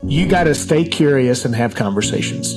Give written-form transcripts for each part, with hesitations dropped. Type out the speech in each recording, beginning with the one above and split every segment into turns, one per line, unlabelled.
you got to stay curious and have conversations.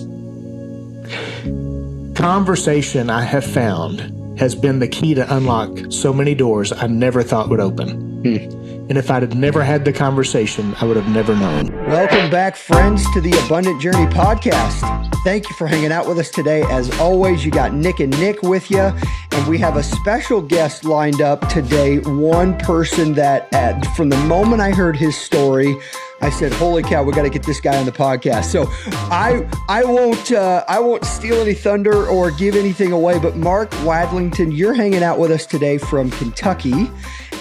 Conversation, I have found, has been the key to unlock so many doors I never thought would open. And if I'd have never had the conversation, I would have never known.
Welcome back, friends, to the Abundant Journey podcast. Thank you for hanging out with us today. As always, you got Nick and Nick with you, and we have a special guest lined up today. One person that, from the moment I heard his story, I said, "Holy cow, we got to get this guy on the podcast." So I won't steal any thunder or give anything away. But Mark Wadlington, you're hanging out with us today from Kentucky,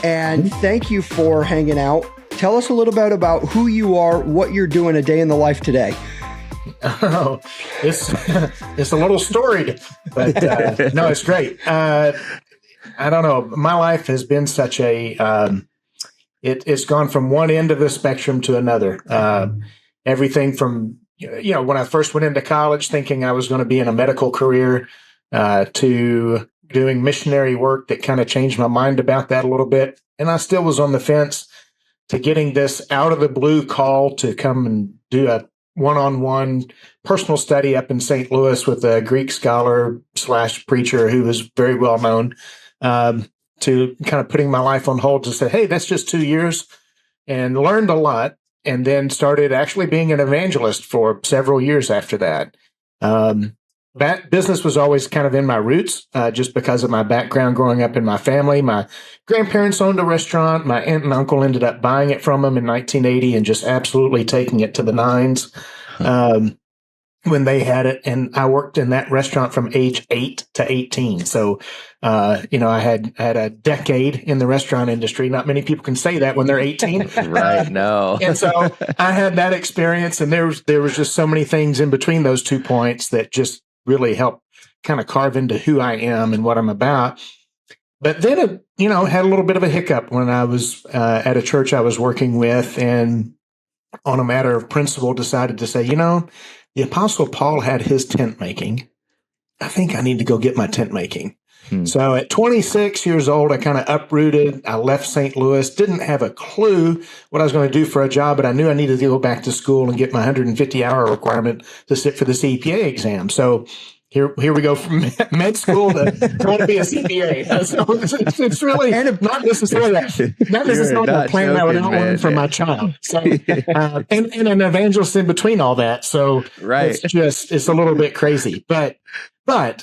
and thank you for hanging out. Tell us a little bit about who you are, what you're doing a day in the life today.
Oh, it's a little storied, but no, it's great. I don't know. My life has been such a it's gone from one end of the spectrum to another. Everything from, when I first went into college thinking I was going to be in a medical career, to doing missionary work that kind of changed my mind about that a little bit. And I still was on the fence, to getting this out of the blue call to come and do a one-on-one personal study up in St. Louis with a Greek scholar / preacher who was very well known, to kind of putting my life on hold to say, hey, that's just 2 years, and learned a lot, and then started actually being an evangelist for several years after that. That business was always kind of in my roots, just because of my background growing up in my family. My grandparents owned a restaurant. My aunt and uncle ended up buying it from them in 1980 and just absolutely taking it to the nines when they had it. And I worked in that restaurant from age 8 to 18. So, I had a decade in the restaurant industry. Not many people can say that when they're 18.
Right, no.
And so I had that experience, and there was just so many things in between those 2 points that just really helped kind of carve into who I am and what I'm about. But then, had a little bit of a hiccup when I was at a church I was working with, and on a matter of principle decided to say, the Apostle Paul had his tent making. I think I need to go get my tent making. So at 26 years old, I kind of uprooted. I left St. Louis, didn't have a clue what I was going to do for a job, but I knew I needed to go back to school and get my 150-hour requirement to sit for the CPA exam. So here we go from med school to trying to be a CPA. So it's really not necessarily the plan I would outline for my child. So and an evangelist in between all that. So
right.
It's a little bit crazy, but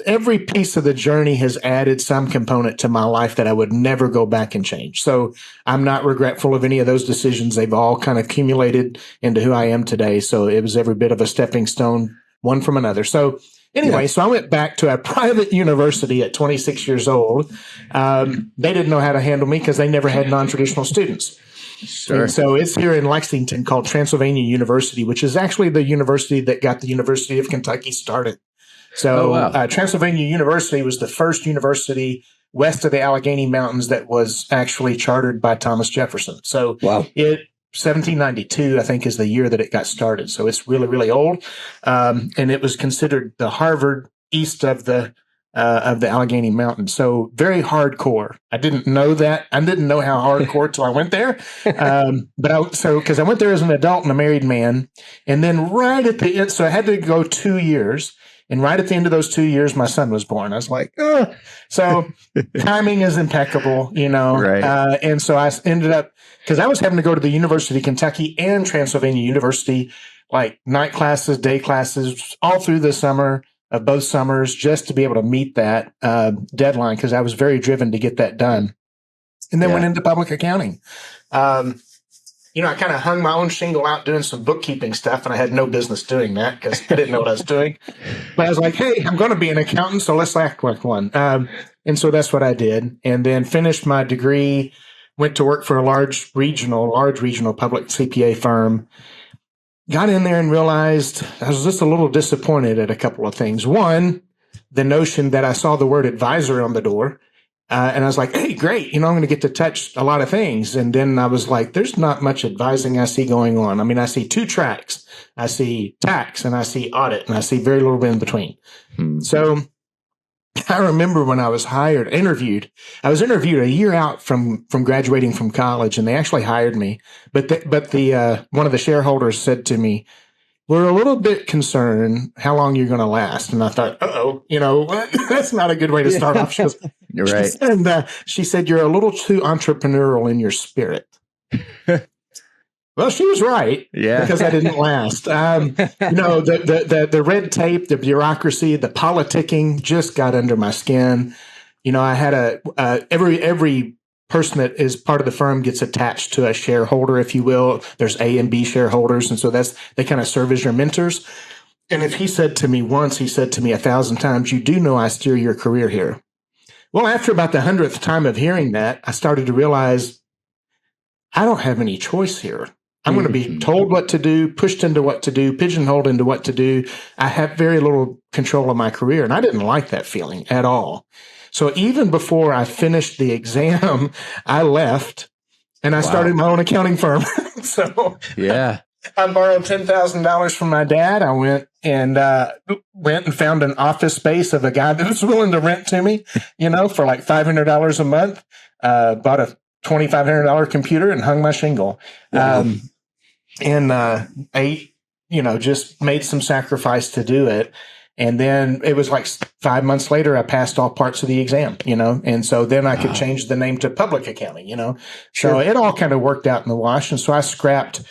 every piece of the journey has added some component to my life that I would never go back and change. So I'm not regretful of any of those decisions. They've all kind of accumulated into who I am today. So it was every bit of a stepping stone, one from another. So anyway, So I went back to a private university at 26 years old. They didn't know how to handle me because they never had non-traditional students.
Sure.
And so it's here in Lexington called Transylvania University, which is actually the university that got the University of Kentucky started. So Transylvania University was the first university west of the Allegheny Mountains that was actually chartered by Thomas Jefferson. So 1792, I think, is the year that it got started. So it's really, really old. And it was considered the Harvard east of the Allegheny Mountains. So very hardcore. I didn't know that. I didn't know how hardcore till I went there. Because I went there as an adult and a married man. And then right at the end, so I had to go 2 years. And right at the end of those 2 years, my son was born. I was like, oh. So timing is impeccable,
Right.
And so I ended up, because I was having to go to the University of Kentucky and Transylvania University, like night classes, day classes, all through the summer of both summers, just to be able to meet that deadline, because I was very driven to get that done. And then went into public accounting. I kind of hung my own shingle out doing some bookkeeping stuff, and I had no business doing that because I didn't know what I was doing. But I was like, hey, I'm going to be an accountant, so let's act like one. And so that's what I did. And then finished my degree, went to work for a large regional public CPA firm. Got in there and realized I was just a little disappointed at a couple of things. One, the notion that I saw the word advisor on the door. And I was like, hey, great. I'm going to get to touch a lot of things. And then I was like, there's not much advising I see going on. I mean, I see 2 tracks. I see tax and I see audit, and I see very little bit in between. So I remember when I was interviewed a year out from graduating from college, and they actually hired me. But the one of the shareholders said to me, "We're a little bit concerned how long you're going to last." And I thought, that's not a good way to start off. She goes,
You're right.
she said, "You're a little too entrepreneurial in your spirit." Well, she was right.
Yeah.
Because I didn't last. The red tape, the bureaucracy, the politicking just got under my skin. I had every person that is part of the firm gets attached to a shareholder, if you will. There's A and B shareholders. And so they kind of serve as your mentors. And if he said to me once, he said to me 1,000 times, "You do know I steer your career here." Well, after about the 100th time of hearing that, I started to realize I don't have any choice here. I'm going to be told what to do, pushed into what to do, pigeonholed into what to do. I have very little control of my career, and I didn't like that feeling at all. So even before I finished the exam, I left and I started my own accounting firm. So
yeah,
I borrowed $10,000 from my dad. I went and found an office space of a guy that was willing to rent to me, for like $500 a month. Bought a $2,500 computer and hung my shingle.
Wow.
I just made some sacrifice to do it. And then it was like 5 months later, I passed all parts of the exam, and so then I could change the name to public accounting, So it all kind of worked out in the wash. And so I scrapped,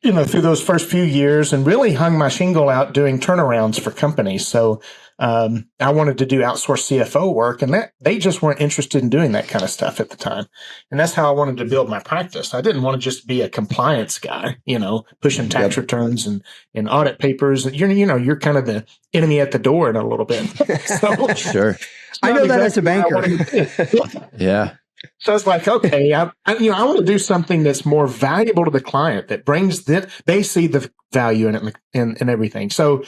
through those first few years and really hung my shingle out doing turnarounds for companies. So I wanted to do outsourced CFO work, and that they just weren't interested in doing that kind of stuff at the time. And that's how I wanted to build my practice. I didn't want to just be a compliance guy, pushing tax returns and audit papers. You're kind of the enemy at the door in a little bit. So,
sure. I know that as a banker. Yeah.
So I was like, okay, I want to do something that's more valuable to the client, that brings they see the value in it and everything. So,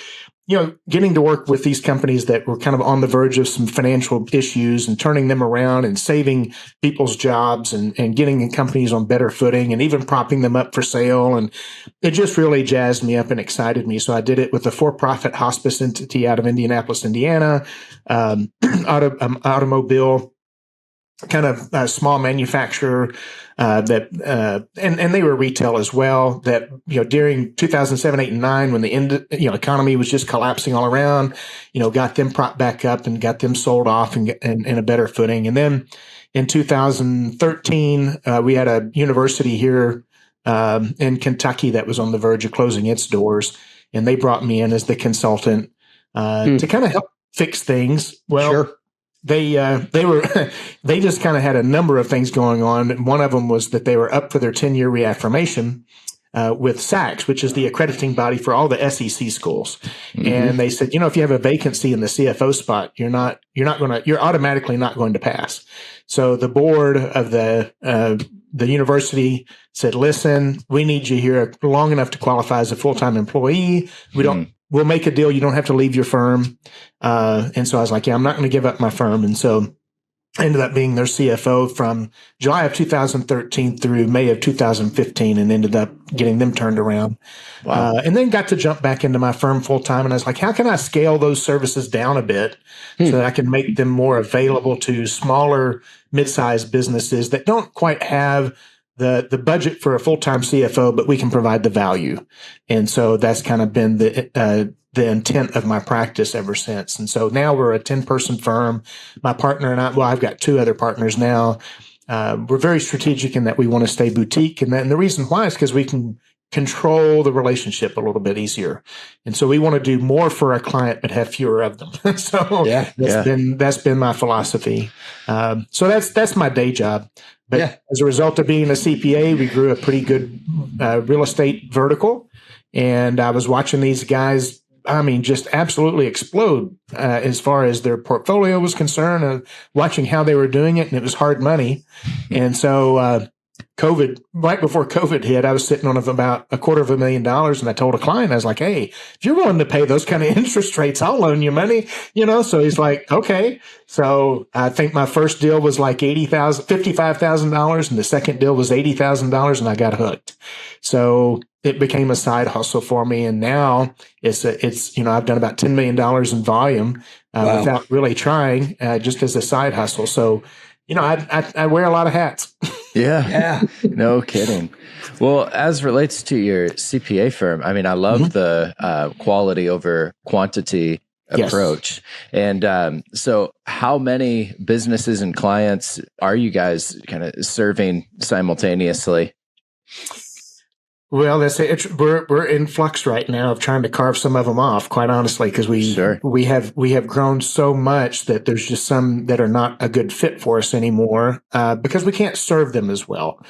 getting to work with these companies that were kind of on the verge of some financial issues and turning them around and saving people's jobs and getting companies on better footing and even propping them up for sale. And it just really jazzed me up and excited me. So I did it with a for-profit hospice entity out of Indianapolis, Indiana, automobile kind of a small manufacturer and they were retail as well. That during 2007, 8, and 9, when the economy was just collapsing all around, got them propped back up and got them sold off and in a better footing. And then in 2013, we had a university here in Kentucky that was on the verge of closing its doors, and they brought me in as the consultant to kind of help fix things. Well. Sure. They just kind of had a number of things going on. And one of them was that they were up for their 10-year reaffirmation with SACS, which is the accrediting body for all the SEC schools. Mm-hmm. And they said, if you have a vacancy in the CFO spot, you're automatically not going to pass. So the board of the university said, "Listen, we need you here long enough to qualify as a full-time employee. We'll make a deal. You don't have to leave your firm." And so I was like, yeah, I'm not going to give up my firm. And so I ended up being their CFO from July of 2013 through May of 2015 and ended up getting them turned around. Wow. And then got to jump back into my firm full time. And I was like, how can I scale those services down a bit so that I can make them more available to smaller, mid-sized businesses that don't quite have the budget for a full-time CFO, but we can provide the value. And so that's kind of been the intent of my practice ever since. And so now we're a 10-person firm. My partner and I've got 2 other partners now. We're very strategic in that we want to stay boutique. And the reason why is because we can control the relationship a little bit easier. And so we want to do more for our client, but have fewer of them. So that's been my philosophy. So that's my day job. But as a result of being a CPA, we grew a pretty good real estate vertical. And I was watching these guys, just absolutely explode as far as their portfolio was concerned, and watching how they were doing it. And it was hard money. And so right before COVID hit, I was sitting on about $250,000. And I told a client, I was like, "Hey, if you're willing to pay those kind of interest rates, I'll loan you money." So he's like, "Okay." So I think my first deal was like $55,000, and the second deal was $80,000, and I got hooked. So it became a side hustle for me. And now it's I've done about $10 million in volume without really trying, just as a side hustle. So, I wear a lot of hats.
Yeah. No kidding. Well, as relates to your CPA firm, I mean, I love the quality over quantity approach. And so how many businesses and clients are you guys kind of serving simultaneously?
Well, we're in flux right now of trying to carve some of them off, quite honestly, because we have grown so much that there's just some that are not a good fit for us anymore, because we can't serve them as well.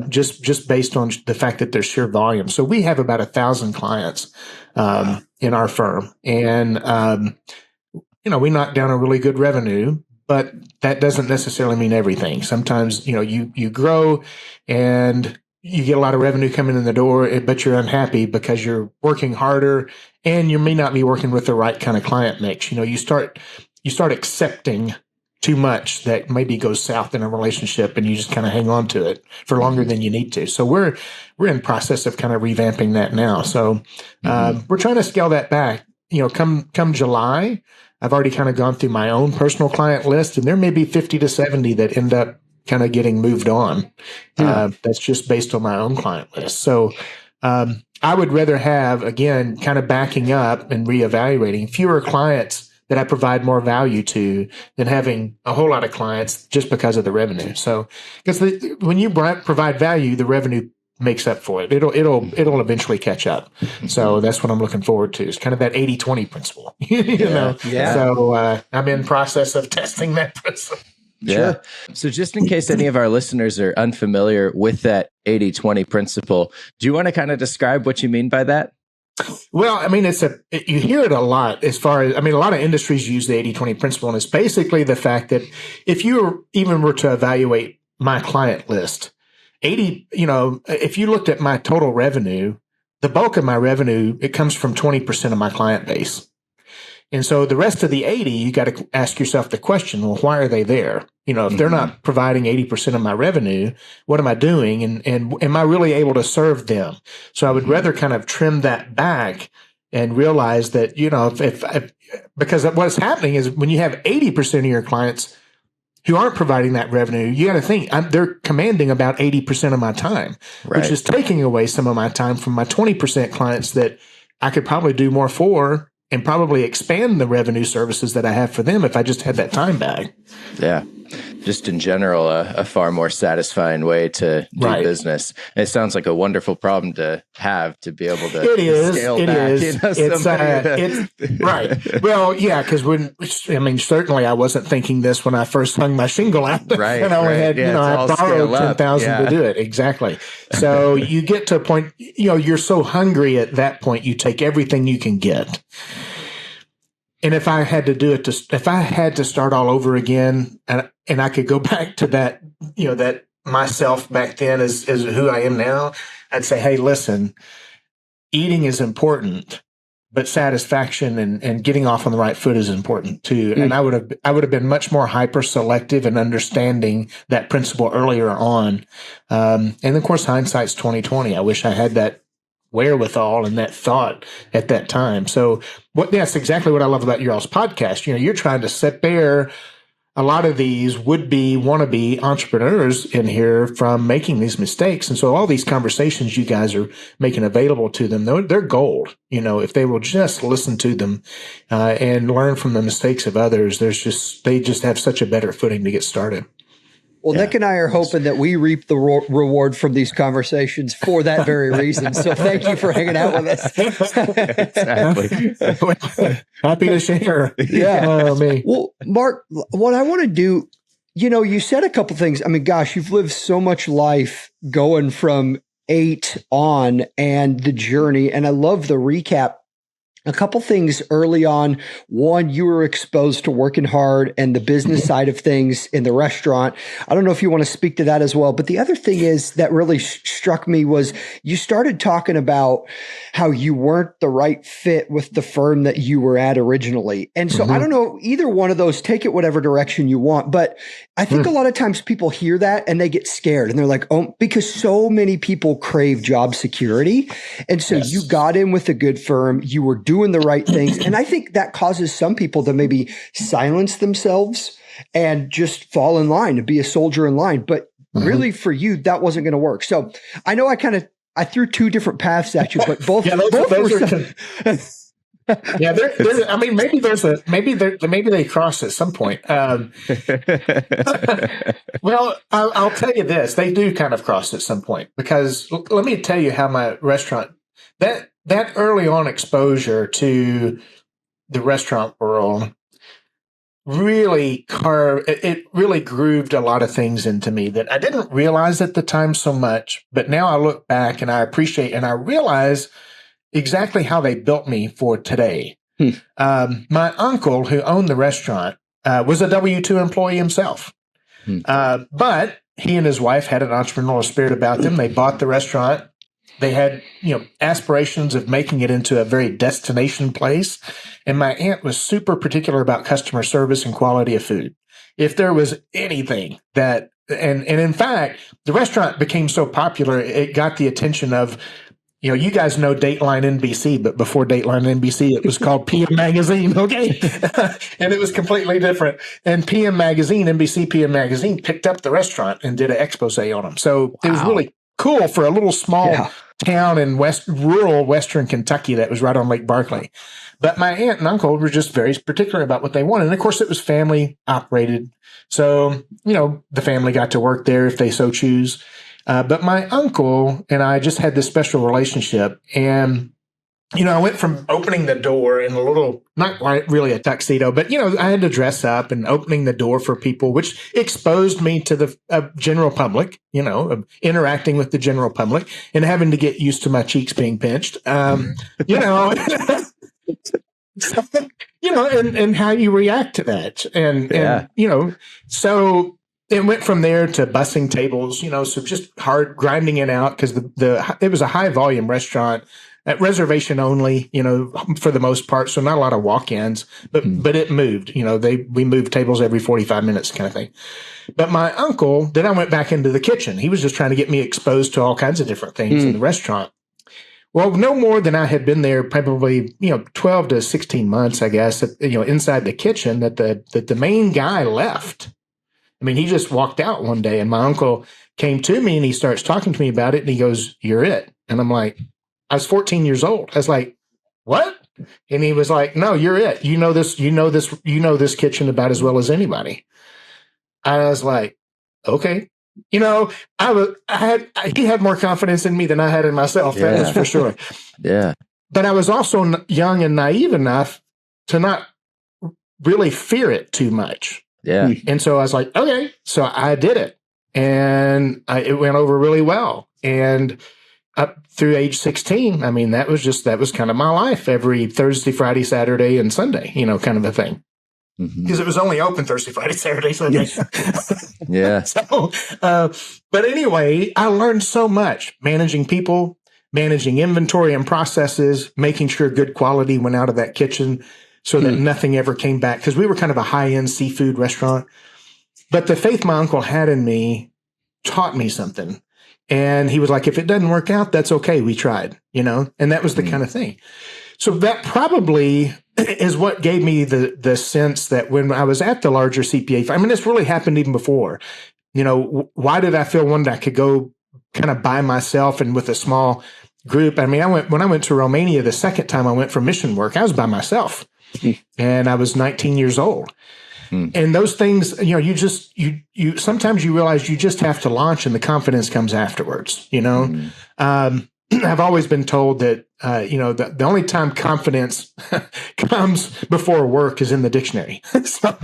Just based on the fact that there's sheer volume. So we have about 1,000 clients in our firm, and we knock down a really good revenue. But that doesn't necessarily mean everything. Sometimes, you grow and you get a lot of revenue coming in the door, but you're unhappy because you're working harder and you may not be working with the right kind of client mix. You start accepting too much that maybe goes south in a relationship, and you just kind of hang on to it for longer than you need to. So we're in process of kind of revamping that now. So we're trying to scale that back. Come July, I've already kind of gone through my own personal client list, and there may be 50 to 70 that end up kind of getting moved on. That's just based on my own client list. So I would rather have, again, kind of backing up and reevaluating fewer clients that I provide more value to than having a whole lot of clients just because of the revenue. So, because when you provide value, the revenue makes up for it. It'll eventually catch up. So that's what I'm looking forward to. It's kind of that 80-20 principle, So I'm in process of testing that principle.
Yeah. Sure. So just in case any of our listeners are unfamiliar with that 80-20 principle, do you want to kind of describe what you mean by that?
Well, I mean, you hear it a lot a lot of industries use the 80-20 principle, and it's basically the fact that if you even were to evaluate my client list, if you looked at my total revenue, the bulk of my revenue, it comes from 20% of my client base. And so the rest of the 80, you got to ask yourself the question, well, why are they there? If they're not providing 80% of my revenue, what am I doing? And am I really able to serve them? So I would rather kind of trim that back and realize that, because what's happening is when you have 80% of your clients who aren't providing that revenue, you got to think they're commanding about 80% of my time, which is taking away some of my time from my 20% clients that I could probably do more for and probably expand the revenue services that I have for them if I just had that time back.
Yeah. Just in general, a far more satisfying way to do business. It sounds like a wonderful problem to have, to be able to scale back.
It's right. Well, yeah, because certainly I wasn't thinking this when I first hung my shingle out.
Right.
And I only had, I borrowed $10,000 to do it. Exactly. So you get to a point, you're so hungry at that point, you take everything you can get. And if I had to do it, if I had to start all over again, and I could go back to that, that myself back then as who I am now, I'd say, hey, listen, eating is important, but satisfaction and getting off on the right foot is important too. And I would have been much more hyper selective in understanding that principle earlier on. And of course, hindsight's 20/20. I wish I had that wherewithal and that thought at that time. So that's exactly what I love about your all's podcast. You're trying to set there a lot of these would-be, wannabe entrepreneurs in here from making these mistakes. And so all these conversations you guys are making available to them, they're gold. If they will just listen to them and learn from the mistakes of others, they just have such a better footing to get started.
Well, Nick and I are hoping that we reap the reward from these conversations for that very reason. So thank you for hanging out with us.
Exactly.
Happy to share.
Yeah.
Oh, me.
Well, Mark, what I want to do, you said a couple things. I mean, gosh, you've lived so much life going from 8 on and the journey. And I love the recap a couple things early on. One, you were exposed to working hard and the business side of things in the restaurant. I don't know if you want to speak to that as well. But the other thing is that really struck me was you started talking about how you weren't the right fit with the firm that you were at originally. And so I don't know, either one of those, take it whatever direction you want. But I think a lot of times people hear that and they get scared and they're like, oh, because so many people crave job security. And so you got in with a good firm, you were doing the right things. And I think that causes some people to maybe silence themselves and just fall in line and be a soldier in line. But really for you, that wasn't going to work. So I know I threw two different paths at you, but both,
yeah, I mean, maybe they cross at some point. Well, I'll tell you this: they do kind of cross at some point, because let me tell you how my restaurant that early on exposure to the restaurant world really grooved a lot of things into me that I didn't realize at the time so much, but now I look back and I appreciate and I realize exactly how they built me for today. My uncle, who owned the restaurant, was a W-2 employee himself. But he and his wife had an entrepreneurial spirit about them. They bought the restaurant. They had, aspirations of making it into a very destination place. And my aunt was super particular about customer service and quality of food. If there was anything that, and in fact, the restaurant became so popular, it got the attention of, you guys know Dateline NBC, but before Dateline NBC, it was called PM Magazine, okay? And it was completely different. And PM Magazine, NBC PM Magazine, picked up the restaurant and did an expose on them. So it was really cool for a little small town in rural Western Kentucky that was right on Lake Barkley. But my aunt and uncle were just very particular about what they wanted. And of course, it was family operated. So, the family got to work there if they so choose. But my uncle and I just had this special relationship. And, I went from opening the door in a little, not really a tuxedo, but, I had to dress up and opening the door for people, which exposed me to the general public, of interacting with the general public and having to get used to my cheeks being pinched, and how you react to that. And so it went from there to bussing tables, so just hard grinding it out because it was a high volume restaurant at reservation only, for the most part. So not a lot of walk-ins, but it moved, we moved tables every 45 minutes kind of thing. But my uncle, then I went back into the kitchen. He was just trying to get me exposed to all kinds of different things in the restaurant. Well, no more than I had been there probably, 12 to 16 months, I guess, inside the kitchen that the main guy left. I mean, he just walked out one day and my uncle came to me and he starts talking to me about it and he goes, "You're it." And I'm like, I was 14 years old. I was like, "What?" And he was like, "No, you're it. You know this kitchen about as well as anybody." I was like, "Okay." He had more confidence in me than I had in myself. Yeah. That was for sure.
Yeah.
But I was also young and naive enough to not really fear it too much.
Yeah.
And so I was like, okay. So I did it. And it went over really well. And up through age 16, I mean, that was kind of my life every Thursday, Friday, Saturday, and Sunday, kind of a thing. Because it was only open Thursday, Friday, Saturday, Sunday.
Yeah.
So, but anyway, I learned so much managing people, managing inventory and processes, making sure good quality went out of that kitchen so that nothing ever came back. Because we were kind of a high-end seafood restaurant. But the faith my uncle had in me taught me something. And he was like, if it doesn't work out, that's okay. We tried, and that was the kind of thing. So that probably is what gave me the sense that when I was at the larger CPA, I mean, this really happened even before, why did I feel one that I could go kind of by myself and with a small group? I mean, when I went to Romania, the second time I went for mission work, I was by myself and I was 19 years old. And those things, sometimes you realize you just have to launch and the confidence comes afterwards, I've always been told that, the only time confidence comes before work is in the dictionary. So,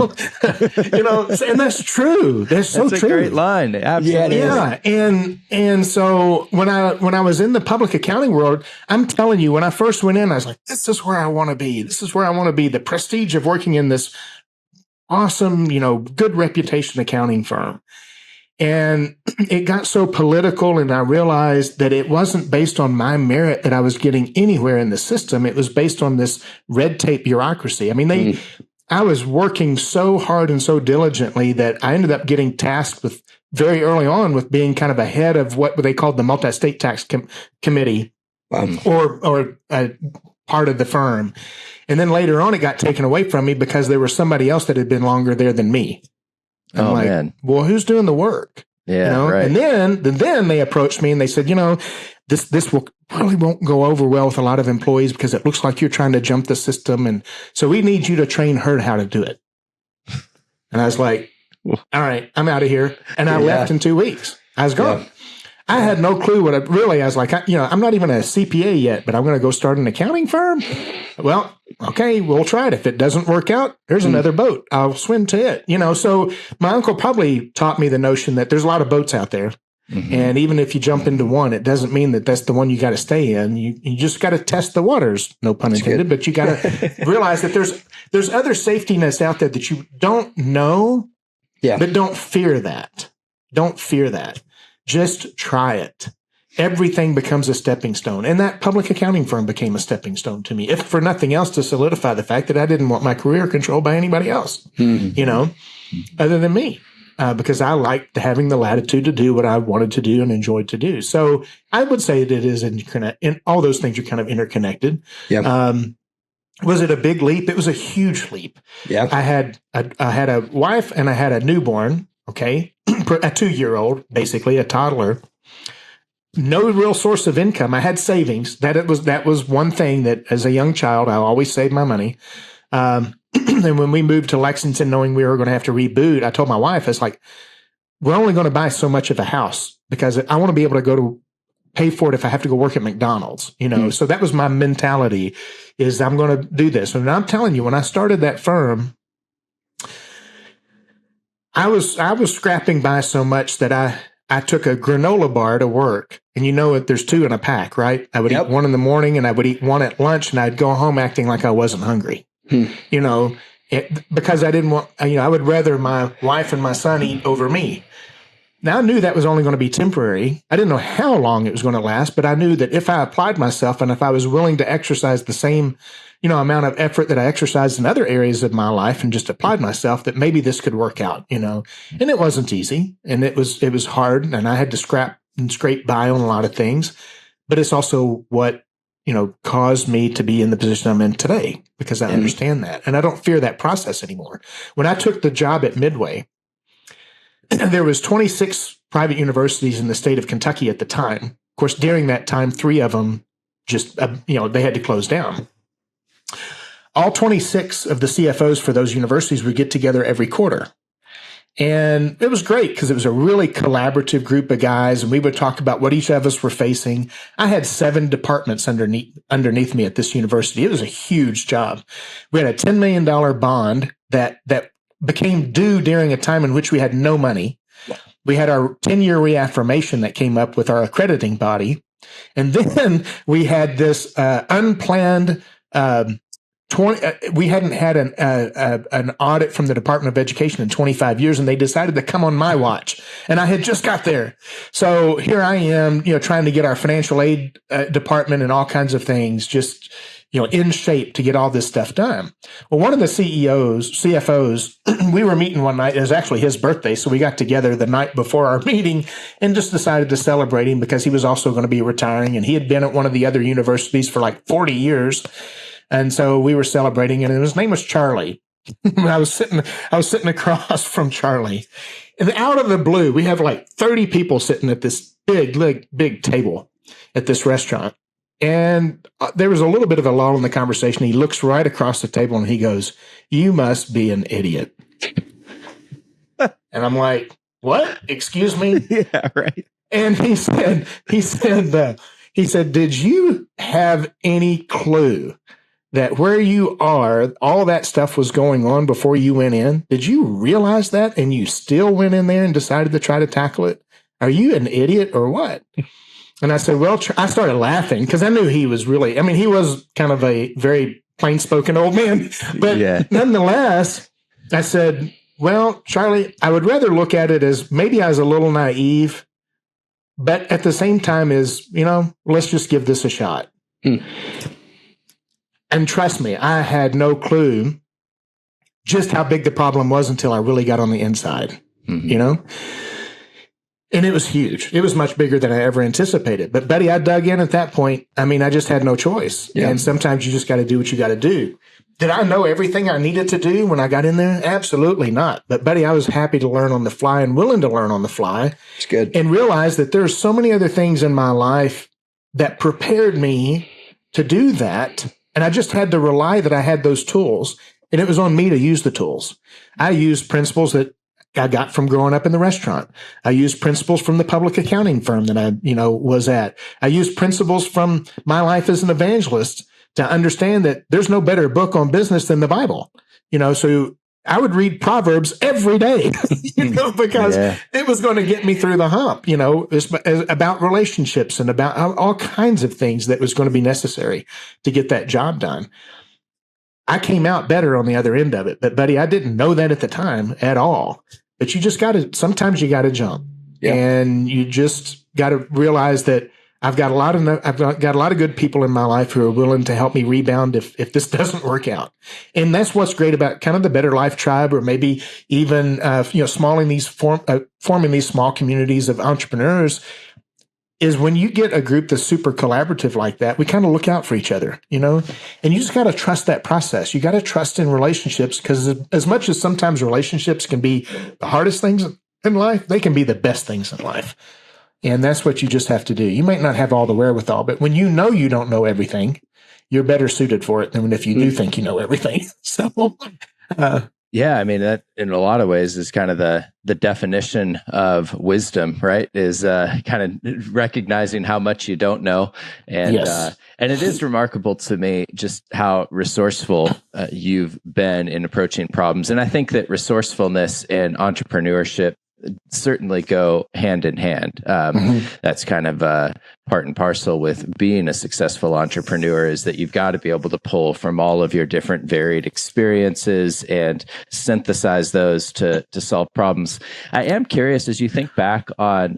and that's true. That's so
That's
true.
a great line. Absolutely.
Yeah. And so when I was in the public accounting world, I'm telling you, when I first went in, I was like, this is where I want to be. This is where I want to be. The prestige of working in this awesome, good reputation accounting firm. And it got so political, and I realized that it wasn't based on my merit that I was getting anywhere in the system. It was based on this red tape bureaucracy. I mean, I was working so hard and so diligently that I ended up getting tasked with very early on with being kind of a head of what they called the multi-state tax committee, or part of the firm. And then later on, it got taken away from me because there was somebody else that had been longer there than me. I'm like, man. Well, who's doing the work?
Yeah, right.
And then they approached me and they said, this will probably won't go over well with a lot of employees because it looks like you're trying to jump the system, and so we need you to train her how to do it. And I was like, all right, I'm out of here. And I left in 2 weeks. I was gone. Yeah. I had no clue what I was like. I'm not even a CPA yet, but I'm going to go start an accounting firm. Well, okay, we'll try it. If it doesn't work out, there's another boat. I'll swim to it. So my uncle probably taught me the notion that there's a lot of boats out there. Mm-hmm. And even if you jump into one, it doesn't mean that that's the one you got to stay in. You just got to test the waters, no pun intended, but you got to realize that there's other safety nets out there that you don't know, but don't fear that. Don't fear that. Just try it. Everything becomes a stepping stone. And that public accounting firm became a stepping stone to me, if for nothing else, to solidify the fact that I didn't want my career controlled by anybody else, other than me, because I liked having the latitude to do what I wanted to do and enjoyed to do. So I would say that it is in all those things are kind of interconnected. Yeah. Was it a big leap? It was a huge leap. Yeah. I had a wife and I had a newborn. Okay. A 2-year-old, basically a toddler, no real source of income. I had savings. That was one thing that as a young child, I always saved my money. And when we moved to Lexington, knowing we were going to have to reboot, I told my wife, it's like, we're only going to buy so much of a house because I want to be able to go to pay for it if I have to go work at McDonald's, So that was my mentality, is I'm going to do this. And I'm telling you, when I started that firm, I was scrapping by so much that I took a granola bar to work, and there's 2 in a pack, right? I would eat one in the morning and I would eat one at lunch, and I'd go home acting like I wasn't hungry, because I didn't want, I would rather my wife and my son eat over me. Now I knew that was only going to be temporary. I didn't know how long it was going to last, but I knew that if I applied myself and if I was willing to exercise the same amount of effort that I exercised in other areas of my life and just applied myself, that maybe this could work out, and it wasn't easy, and it was hard, and I had to scrap and scrape by on a lot of things, but it's also what, caused me to be in the position I'm in today, because I understand that. And I don't fear that process anymore. When I took the job at Midway, there was 26 private universities in the state of Kentucky at the time. Of course, during that time, 3 of them just, they had to close down. All 26 of the CFOs for those universities would get together every quarter. And it was great because it was a really collaborative group of guys, and we would talk about what each of us were facing. I had 7 departments underneath me at this university. It was a huge job. We had a $10 million bond that became due during a time in which we had no money. We had our 10-year reaffirmation that came up with our accrediting body. And then we had this unplanned we hadn't had an audit from the Department of Education in 25 years, and they decided to come on my watch. And I had just got there. So here I am, trying to get our financial aid department and all kinds of things just, in shape to get all this stuff done. Well, one of the CFOs, we were meeting one night. It was actually his birthday. So we got together the night before our meeting and just decided to celebrate him because he was also going to be retiring, and he had been at one of the other universities for like 40 years. And so we were celebrating, and his name was Charlie. I was sitting across from Charlie, and out of the blue, we have like 30 people sitting at this big table at this restaurant. And there was a little bit of a lull in the conversation. He looks right across the table and he goes, "You must be an idiot." And I'm like, "What? Excuse me?"
Yeah, right.
And he said, he said, did you have any clue that where you are, all that stuff was going on before you went in? Did you realize that and you still went in there and decided to try to tackle it? Are you an idiot or what? And I said, well, I started laughing because I knew he was really, I mean, he was kind of a very plain-spoken old man. But nonetheless, I said, well, Charlie, I would rather look at it as maybe I was a little naive, but at the same time is, let's just give this a shot. And trust me, I had no clue just how big the problem was until I really got on the inside, And it was huge. It was much bigger than I ever anticipated. But, buddy, I dug in at that point. I mean, I just had no choice. Yeah. And sometimes you just got to do what you got to do. Did I know everything I needed to do when I got in there? Absolutely not. But, buddy, I was happy to learn on the fly and willing to learn on the fly.
It's good.
And realize that there's so many other things in my life that prepared me to do that. And I just had to rely that I had those tools. And it was on me to use the tools. I used principles that I got from growing up in the restaurant. I used principles from the public accounting firm that I, was at. I used principles from my life as an evangelist to understand that there's no better book on business than the Bible. So I would read Proverbs every day, because it was going to get me through the hump, it's about relationships and about all kinds of things that was going to be necessary to get that job done. I came out better on the other end of it, but buddy, I didn't know that at the time at all. But you just sometimes you got to jump, and you just got to realize that I've got a lot of good people in my life who are willing to help me rebound if this doesn't work out. And that's what's great about kind of the Better Life Tribe, or maybe even forming these small communities of entrepreneurs, is when you get a group that's super collaborative like that, we kind of look out for each other, and you just got to trust that process. You got to trust in relationships, because as much as sometimes relationships can be the hardest things in life, they can be the best things in life. And that's what you just have to do. You might not have all the wherewithal, but when you don't know everything, you're better suited for it than if you do think you know everything. So,
yeah, I mean, that in a lot of ways is kind of the definition of wisdom, right? Is kind of recognizing how much you don't know. And and it is remarkable to me just how resourceful you've been in approaching problems. And I think that resourcefulness and entrepreneurship certainly go hand in hand. That's kind of part and parcel with being a successful entrepreneur, is that you've got to be able to pull from all of your different varied experiences and synthesize those to solve problems. I am curious, as you think back on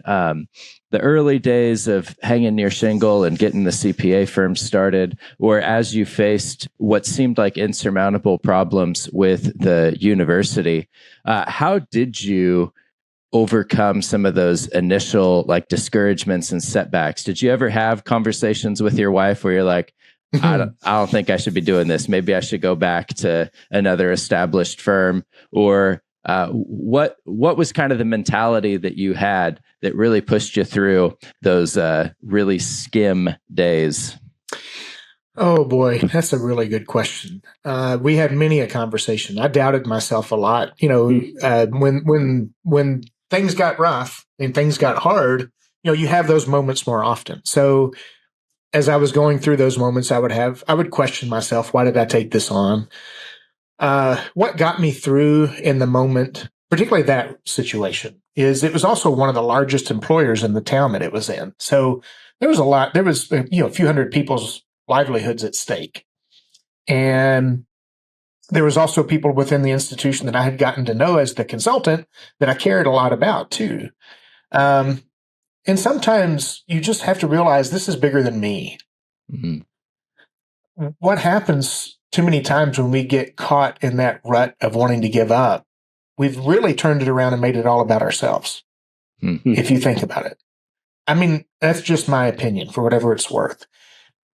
the early days of hanging near shingle and getting the CPA firm started, or as you faced what seemed like insurmountable problems with the university, how did you overcome some of those initial discouragements and setbacks? Did you ever have conversations with your wife where you're like, I don't think I should be doing this. Maybe I should go back to another established firm? Or what was kind of the mentality that you had that really pushed you through those really skim days?
Oh boy, that's a really good question. We had many a conversation. I doubted myself a lot. When things got rough and things got hard, you have those moments more often. So as I was going through those moments, I would question myself, why did I take this on? What got me through in the moment, particularly that situation, is it was also one of the largest employers in the town that it was in. So there was a few hundred people's livelihoods at stake. And there was also people within the institution that I had gotten to know as the consultant that I cared a lot about too. And sometimes you just have to realize this is bigger than me. What happens too many times when we get caught in that rut of wanting to give up, we've really turned it around and made it all about ourselves. If you think about it. I mean, that's just my opinion, for whatever it's worth.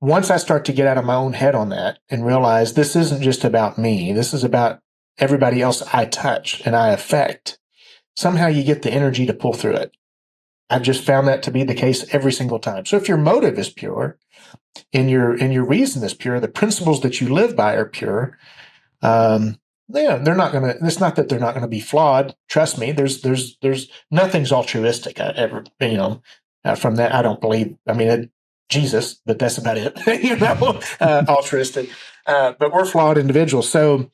Once I start to get out of my own head on that and realize this isn't just about me, this is about everybody else I touch and I affect, somehow you get the energy to pull through it. I've just found that to be the case every single time. So if your motive is pure and your reason is pure, the principles that you live by are pure, they're not going to, it's not that they're not going to be flawed. Trust me, there's nothing's altruistic ever, from that. I don't believe, Jesus, but that's about it. Altruistic. But we're flawed individuals. So,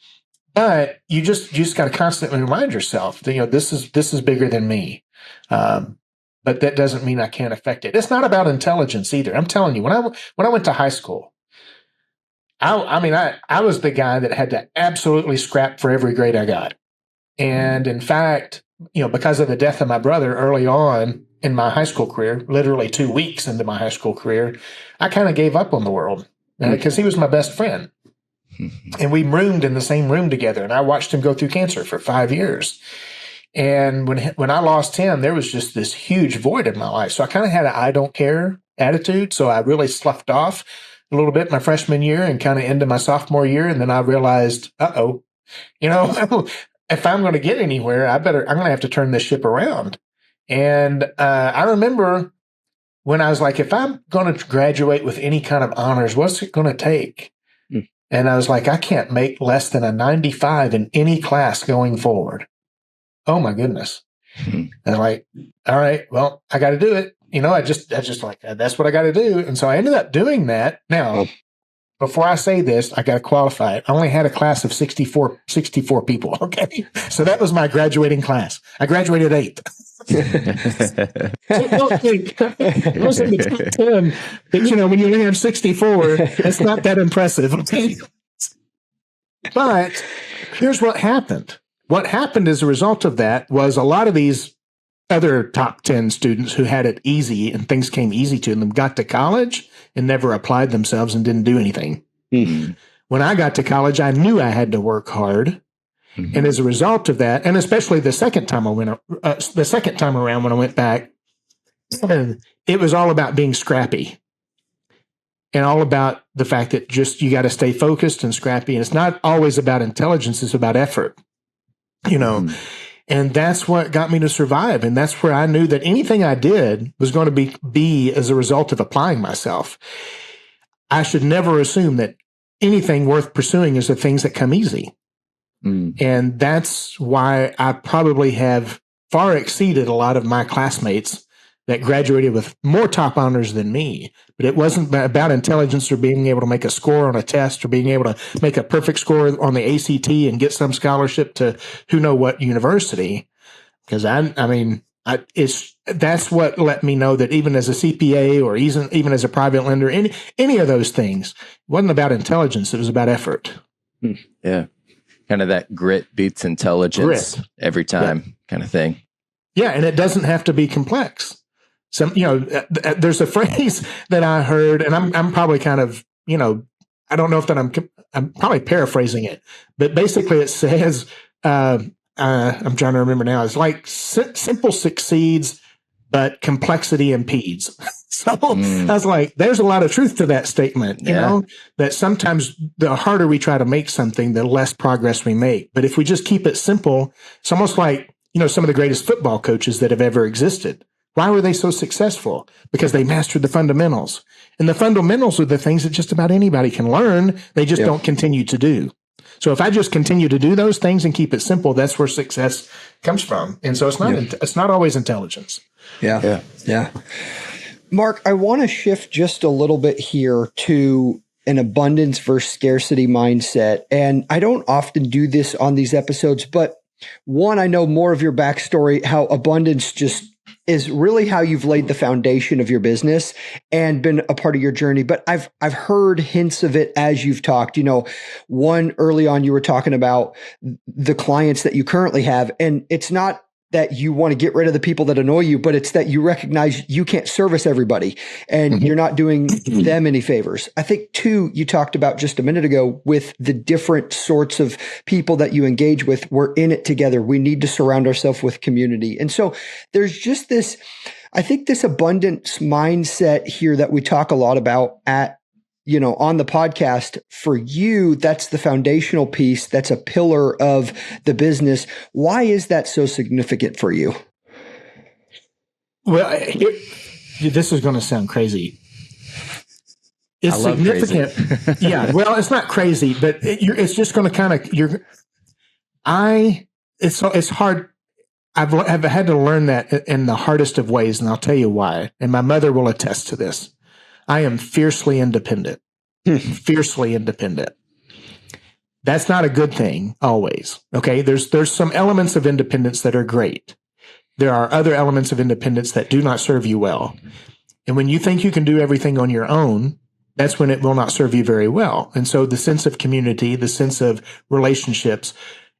but you just got to constantly remind yourself that, this is bigger than me. But that doesn't mean I can't affect it. It's not about intelligence either. I'm telling you, when I went to high school, I was the guy that had to absolutely scrap for every grade I got. And in fact, because of the death of my brother early on in my high school career, literally 2 weeks into my high school career, I kind of gave up on the world because he was my best friend. And we roomed in the same room together, and I watched him go through cancer for 5 years. And when I lost him, there was just this huge void in my life. So I kind of had an I don't care attitude. So I really sloughed off a little bit my freshman year and kind of into my sophomore year. And then I realized, if I'm going to get anywhere, I'm going to have to turn this ship around. And I remember when I was like, if I'm going to graduate with any kind of honors, what's it going to take? And I was like, I can't make less than a 95 in any class going forward. Oh my goodness. And I'm like, all right, well, I got to do it. I just like, that's what I got to do. And so I ended up doing that. Now, before I say this, I got to qualify it. I only had a class of 64 people. Okay. So that was my graduating class. I graduated 8th. I was in the top 10, but when you only have 64, it's not that impressive. Okay. But here's what happened. What happened as a result of that was a lot of these other top 10 students who had it easy and things came easy to them got to college and never applied themselves and didn't do anything. Mm-hmm. When I got to college, I knew I had to work hard. Mm-hmm. And as a result of that, and especially the second time around when I went back, it was all about being scrappy and all about the fact that just you got to stay focused and scrappy. And it's not always about intelligence. It's about effort, Mm-hmm. And that's what got me to survive. And that's where I knew that anything I did was going to be as a result of applying myself. I should never assume that anything worth pursuing is the things that come easy. And that's why I probably have far exceeded a lot of my classmates that graduated with more top honors than me. But it wasn't about intelligence or being able to make a score on a test or being able to make a perfect score on the ACT and get some scholarship to who know what university. Because that's what let me know that even as a CPA or even as a private lender, any of those things, it wasn't about intelligence. It was about effort.
Yeah. Kind of that grit beats intelligence every time kind of thing.
Yeah. And it doesn't have to be complex. There's a phrase that I heard, and I'm probably kind of, I don't know if that I'm probably paraphrasing it, but basically it says, I'm trying to remember now. It's like simple succeeds, but complexity impedes. So I was like, there's a lot of truth to that statement, that sometimes the harder we try to make something, the less progress we make. But if we just keep it simple, it's almost like, some of the greatest football coaches that have ever existed. Why were they so successful? Because they mastered the fundamentals. And the fundamentals are the things that just about anybody can learn. They just don't continue to do. So if I just continue to do those things and keep it simple, that's where success comes from. And so it's not always intelligence.
Yeah. Mark, I want to shift just a little bit here to an abundance versus scarcity mindset. And I don't often do this on these episodes, but one, I know more of your backstory, how abundance just is really how you've laid the foundation of your business and been a part of your journey. But I've heard hints of it as you've talked. One early on, you were talking about the clients that you currently have, and it's not that you want to get rid of the people that annoy you, but it's that you recognize you can't service everybody and you're not doing them any favors. I think two, you talked about just a minute ago with the different sorts of people that you engage with. We're in it together. We need to surround ourselves with community. And so there's just this, I think this abundance mindset here that we talk a lot about on the podcast. For you, that's the foundational piece. That's a pillar of the business. Why is that so significant for you?
Well, this is going to sound crazy. It's significant. Crazy. Yeah. Well, it's not crazy, but it's just going to kind of, it's hard. I've had to learn that in the hardest of ways, and I'll tell you why. And my mother will attest to this. I am fiercely independent. Fiercely independent. That's not a good thing always. Okay. There's some elements of independence that are great. There are other elements of independence that do not serve you well. And when you think you can do everything on your own, that's when it will not serve you very well. And so the sense of community, the sense of relationships,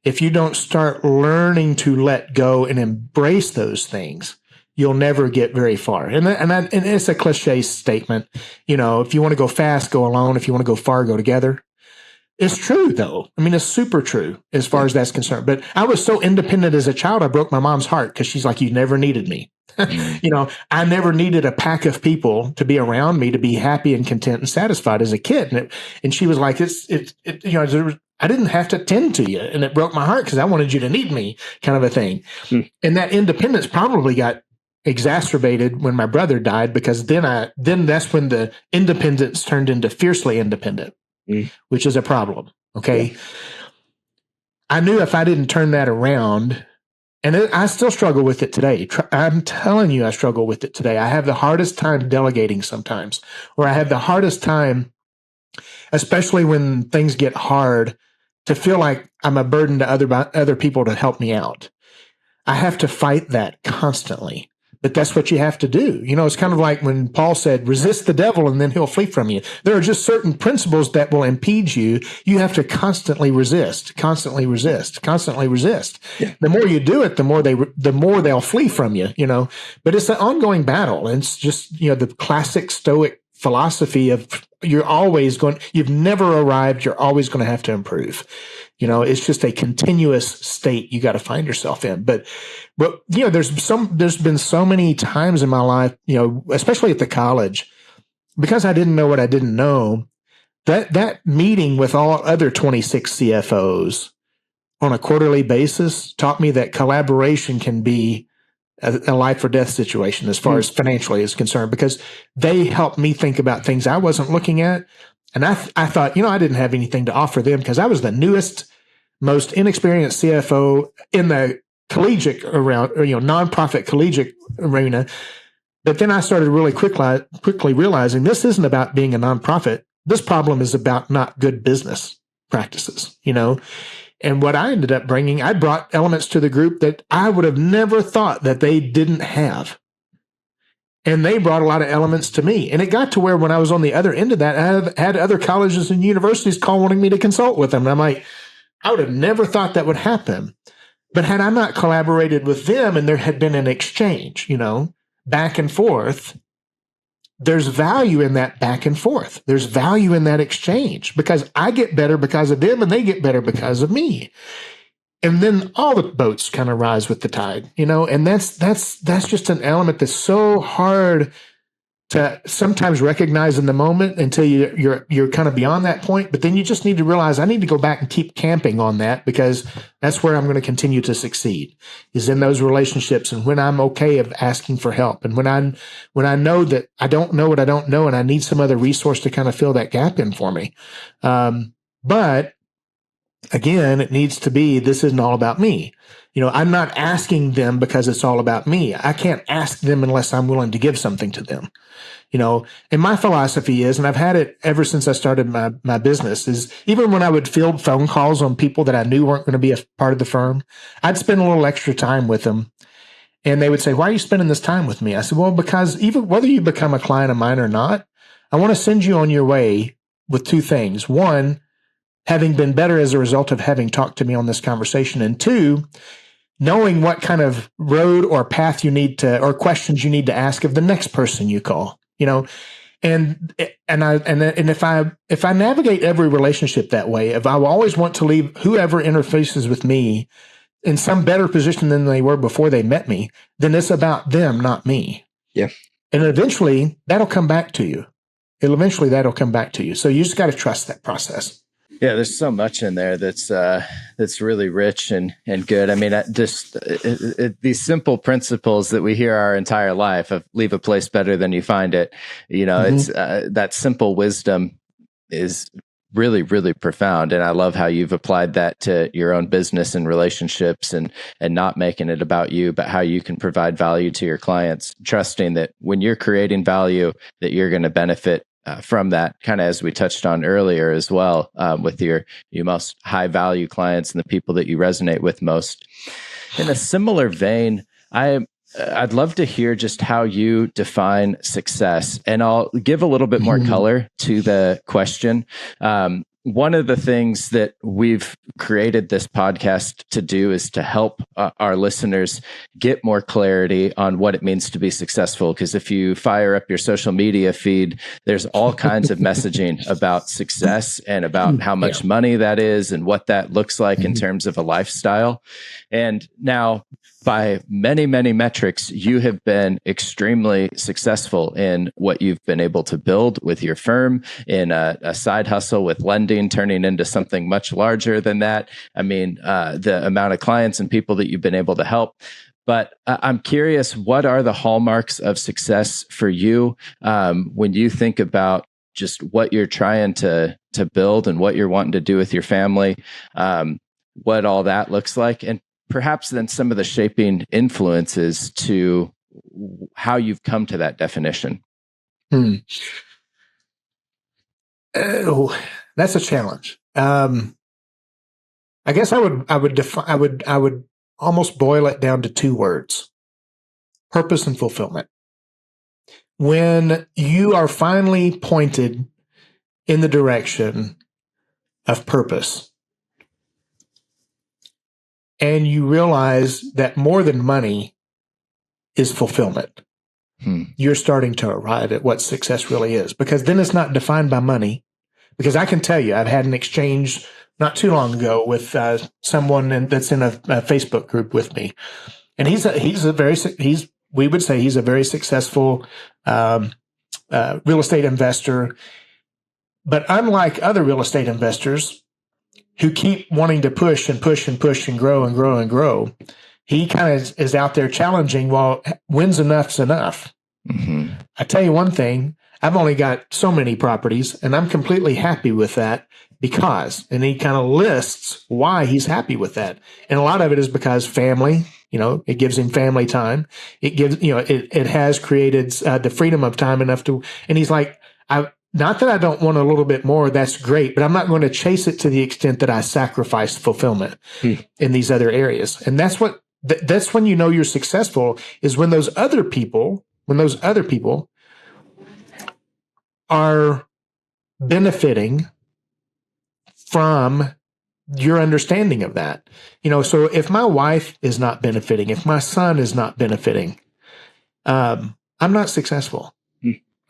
if you don't start learning to let go and embrace those things, you'll never get very far. And it's a cliche statement. If you want to go fast, go alone. If you want to go far, go together. It's true, though. I mean, it's super true as far as that's concerned. But I was so independent as a child, I broke my mom's heart because she's like, you never needed me. I never needed a pack of people to be around me to be happy and content and satisfied as a kid. And she was like, I didn't have to tend to you. And it broke my heart because I wanted you to need me, kind of a thing. And that independence probably got exacerbated when my brother died, because then that's when the independence turned into fiercely independent, which is a problem. Okay. Yeah. I knew if I didn't turn that around, and I still struggle with it today. I'm telling you, I struggle with it today. I have the hardest time delegating sometimes, or I have the hardest time, especially when things get hard, to feel like I'm a burden to other people to help me out. I have to fight that constantly. But that's what you have to do. It's kind of like when Paul said, resist the devil and then he'll flee from you. There are just certain principles that will impede you. You have to constantly resist, constantly resist, constantly resist. Yeah. The more you do it, the more they'll flee from you, But it's an ongoing battle. And it's just, the classic Stoic philosophy of you've never arrived. You're always going to have to improve. It's just a continuous state you got to find yourself in. But there's been so many times in my life, especially at the college, because I didn't know what I didn't know, that meeting with all other 26 CFOs on a quarterly basis taught me that collaboration can be a life or death situation as far as financially is concerned, because they helped me think about things I wasn't looking at. And I thought, I didn't have anything to offer them because I was the newest, most inexperienced CFO in the collegiate around, nonprofit collegiate arena. But then I started really quickly realizing this isn't about being a nonprofit. This problem is about not good business practices, And what I ended up bringing, I brought elements to the group that I would have never thought that they didn't have. And they brought a lot of elements to me. And it got to where when I was on the other end of that, I had other colleges and universities call wanting me to consult with them. And I'm like, I would have never thought that would happen. But had I not collaborated with them and there had been an exchange, back and forth, there's value in that back and forth. There's value in that exchange because I get better because of them and they get better because of me. And then all the boats kind of rise with the tide, and that's just an element that's so hard to sometimes recognize in the moment until you're kind of beyond that point. But then you just need to realize I need to go back and keep camping on that, because that's where I'm going to continue to succeed, is in those relationships. And when I'm okay of asking for help, and when I know that I don't know what I don't know and I need some other resource to kind of fill that gap in for me. But again, it needs to be, this isn't all about me. I'm not asking them because it's all about me. I can't ask them unless I'm willing to give something to them. And my philosophy is, and I've had it ever since I started my business, is even when I would field phone calls on people that I knew weren't going to be a part of the firm, I'd spend a little extra time with them. And they would say, why are you spending this time with me? I said, well, because even whether you become a client of mine or not, I want to send you on your way with two things. One, having been better as a result of having talked to me on this conversation. And two, knowing what kind of road or path you need to, or questions you need to ask of the next person you call, and if I navigate every relationship that way, if I will always want to leave whoever interfaces with me in some better position than they were before they met me, then it's about them, not me.
Yeah.
And eventually that'll come back to you. So you just got to trust that process.
Yeah, there's so much in there that's really rich and good. I mean, these simple principles that we hear our entire life of leave a place better than you find it. It's that simple wisdom is really, really profound. And I love how you've applied that to your own business and relationships, and not making it about you, but how you can provide value to your clients, trusting that when you're creating value, that you're going to benefit from that, kind of as we touched on earlier as well, with your most high value clients and the people that you resonate with most. In a similar vein, I'd love to hear just how you define success, and I'll give a little bit more color to the question. One of the things that we've created this podcast to do is to help our listeners get more clarity on what it means to be successful. Because if you fire up your social media feed, there's all kinds of messaging about success and about how much money that is and what that looks like in terms of a lifestyle. And now, by many, many metrics, you have been extremely successful in what you've been able to build with your firm, in a side hustle with lending, turning into something much larger than that. I mean, the amount of clients and people that you've been able to help. But I'm curious, what are the hallmarks of success for you when you think about just what you're trying to build and what you're wanting to do with your family, what all that looks like, and perhaps then some of the shaping influences to how you've come to that definition?
Oh, that's a challenge. I guess I would almost boil it down to two words: purpose and fulfillment. When you are finally pointed in the direction of purpose, and you realize that more than money is fulfillment, you're starting to arrive at what success really is. Because then it's not defined by money. Because I can tell you, I've had an exchange not too long ago with someone that's in a Facebook group with me, and we would say he's a very successful real estate investor. But unlike other real estate investors who keep wanting to push and push and push and grow and grow and grow, he kind of is out there challenging, well, when's enough's enough? I tell you one thing, I've only got so many properties, and I'm completely happy with that because, and he kind of lists why he's happy with that. And a lot of it is because family, it gives him family time. It gives, it has created the freedom of time enough to, and he's like, not that I don't want a little bit more, that's great, but I'm not going to chase it to the extent that I sacrifice fulfillment in these other areas. And that's when you know you're successful, is when those other people are benefiting from your understanding of that. So if my wife is not benefiting, if my son is not benefiting, I'm not successful.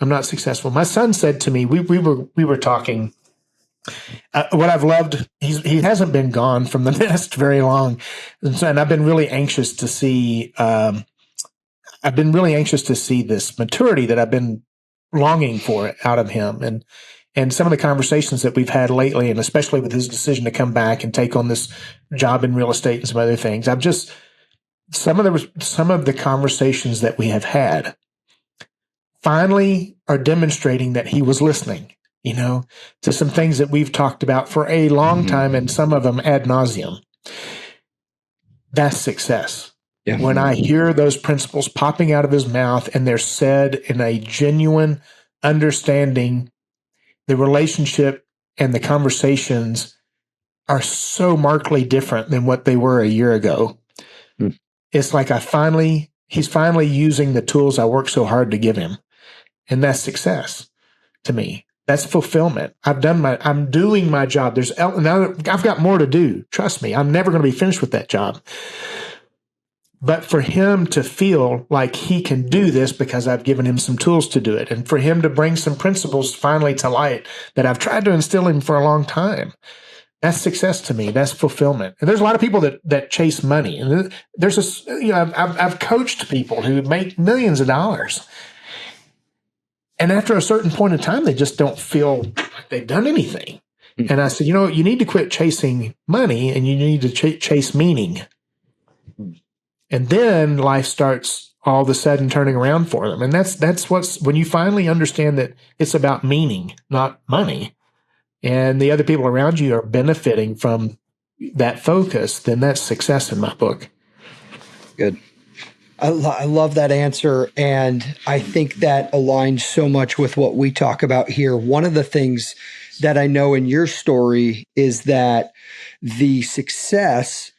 I'm not successful. My son said to me, we were talking, what I've loved, he hasn't been gone from the nest very long. And I've been really anxious to see, this maturity that I've been longing for out of him. And some of the conversations that we've had lately, and especially with his decision to come back and take on this job in real estate and some other things, some of the conversations that we have had finally are demonstrating that he was listening, to some things that we've talked about for a long time, and some of them ad nauseum. That's success. Yeah. When I hear those principles popping out of his mouth and they're said in a genuine understanding, the relationship and the conversations are so markedly different than what they were a year ago. It's like he's finally using the tools I worked so hard to give him. And that's success to me. That's fulfillment. I'm doing my job. Now I've got more to do. Trust me, I'm never going to be finished with that job. But for him to feel like he can do this because I've given him some tools to do it, and for him to bring some principles finally to light that I've tried to instill in him for a long time, that's success to me. That's fulfillment. And there's a lot of people that chase money. And I've coached people who make millions of dollars. And after a certain point in time, they just don't feel like they've done anything. And I said, you need to quit chasing money, and you need to chase meaning. And then life starts all of a sudden turning around for them. And that's when you finally understand that it's about meaning, not money, and the other people around you are benefiting from that focus, then that's success in my book.
Good. I love that answer. And I think that aligns so much with what we talk about here. One of the things that I know in your story is that the success,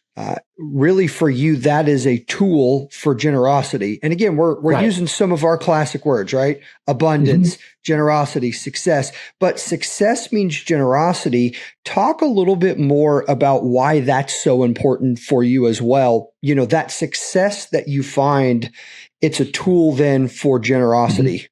really for you, that is a tool for generosity. And again, we're
Right.
using some of our classic words, right? Abundance, generosity, success. But success means generosity. Talk a little bit more about why that's so important for you as well. You know, that success that you find, it's a tool then for generosity.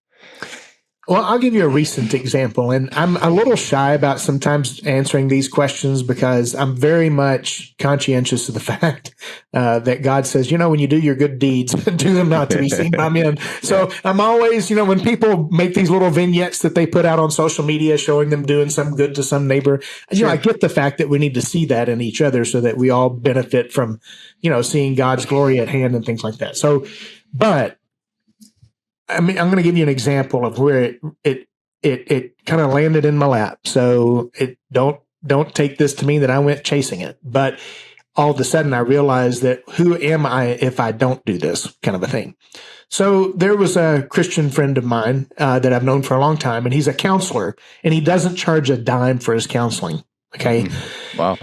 Well, I'll give you a recent example, and I'm a little shy about sometimes answering these questions because I'm very much conscientious of the fact that God says, when you do your good deeds, do them not to be seen by men. So I'm always, when people make these little vignettes that they put out on social media showing them doing some good to some neighbor, I get the fact that we need to see that in each other so that we all benefit from, seeing God's glory at hand and things like that. So, but I'm going to give you an example of where it kind of landed in my lap. So don't take this to mean that I went chasing it, but all of a sudden I realized that who am I if I don't do this kind of a thing. So there was a Christian friend of mine that I've known for a long time, and he's a counselor, and he doesn't charge a dime for his counseling. Okay.
Wow.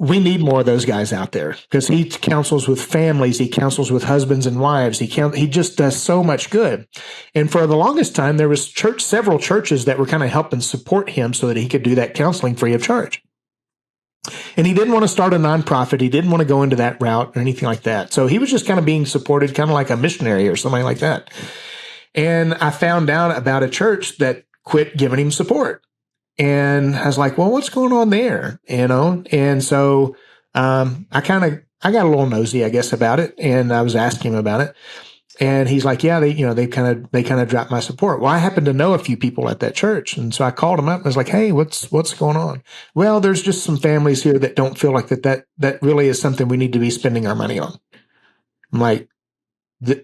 We need more of those guys out there because he counsels with families. He counsels with husbands and wives. He just does so much good. And for the longest time, there was several churches that were kind of helping support him so that he could do that counseling free of charge. And he didn't want to start a nonprofit. He didn't want to go into that route or anything like that. So he was just kind of being supported, kind of like a missionary or something like that. And I found out about a church that quit giving him support. And I was like, well, what's going on there? And so I got a little nosy, I guess, about it. And I was asking him about it. And he's like, yeah, they kind of dropped my support. Well, I happen to know a few people at that church. And so I called him up and I was like, hey, what's going on? Well, there's just some families here that don't feel like that really is something we need to be spending our money on. I'm like,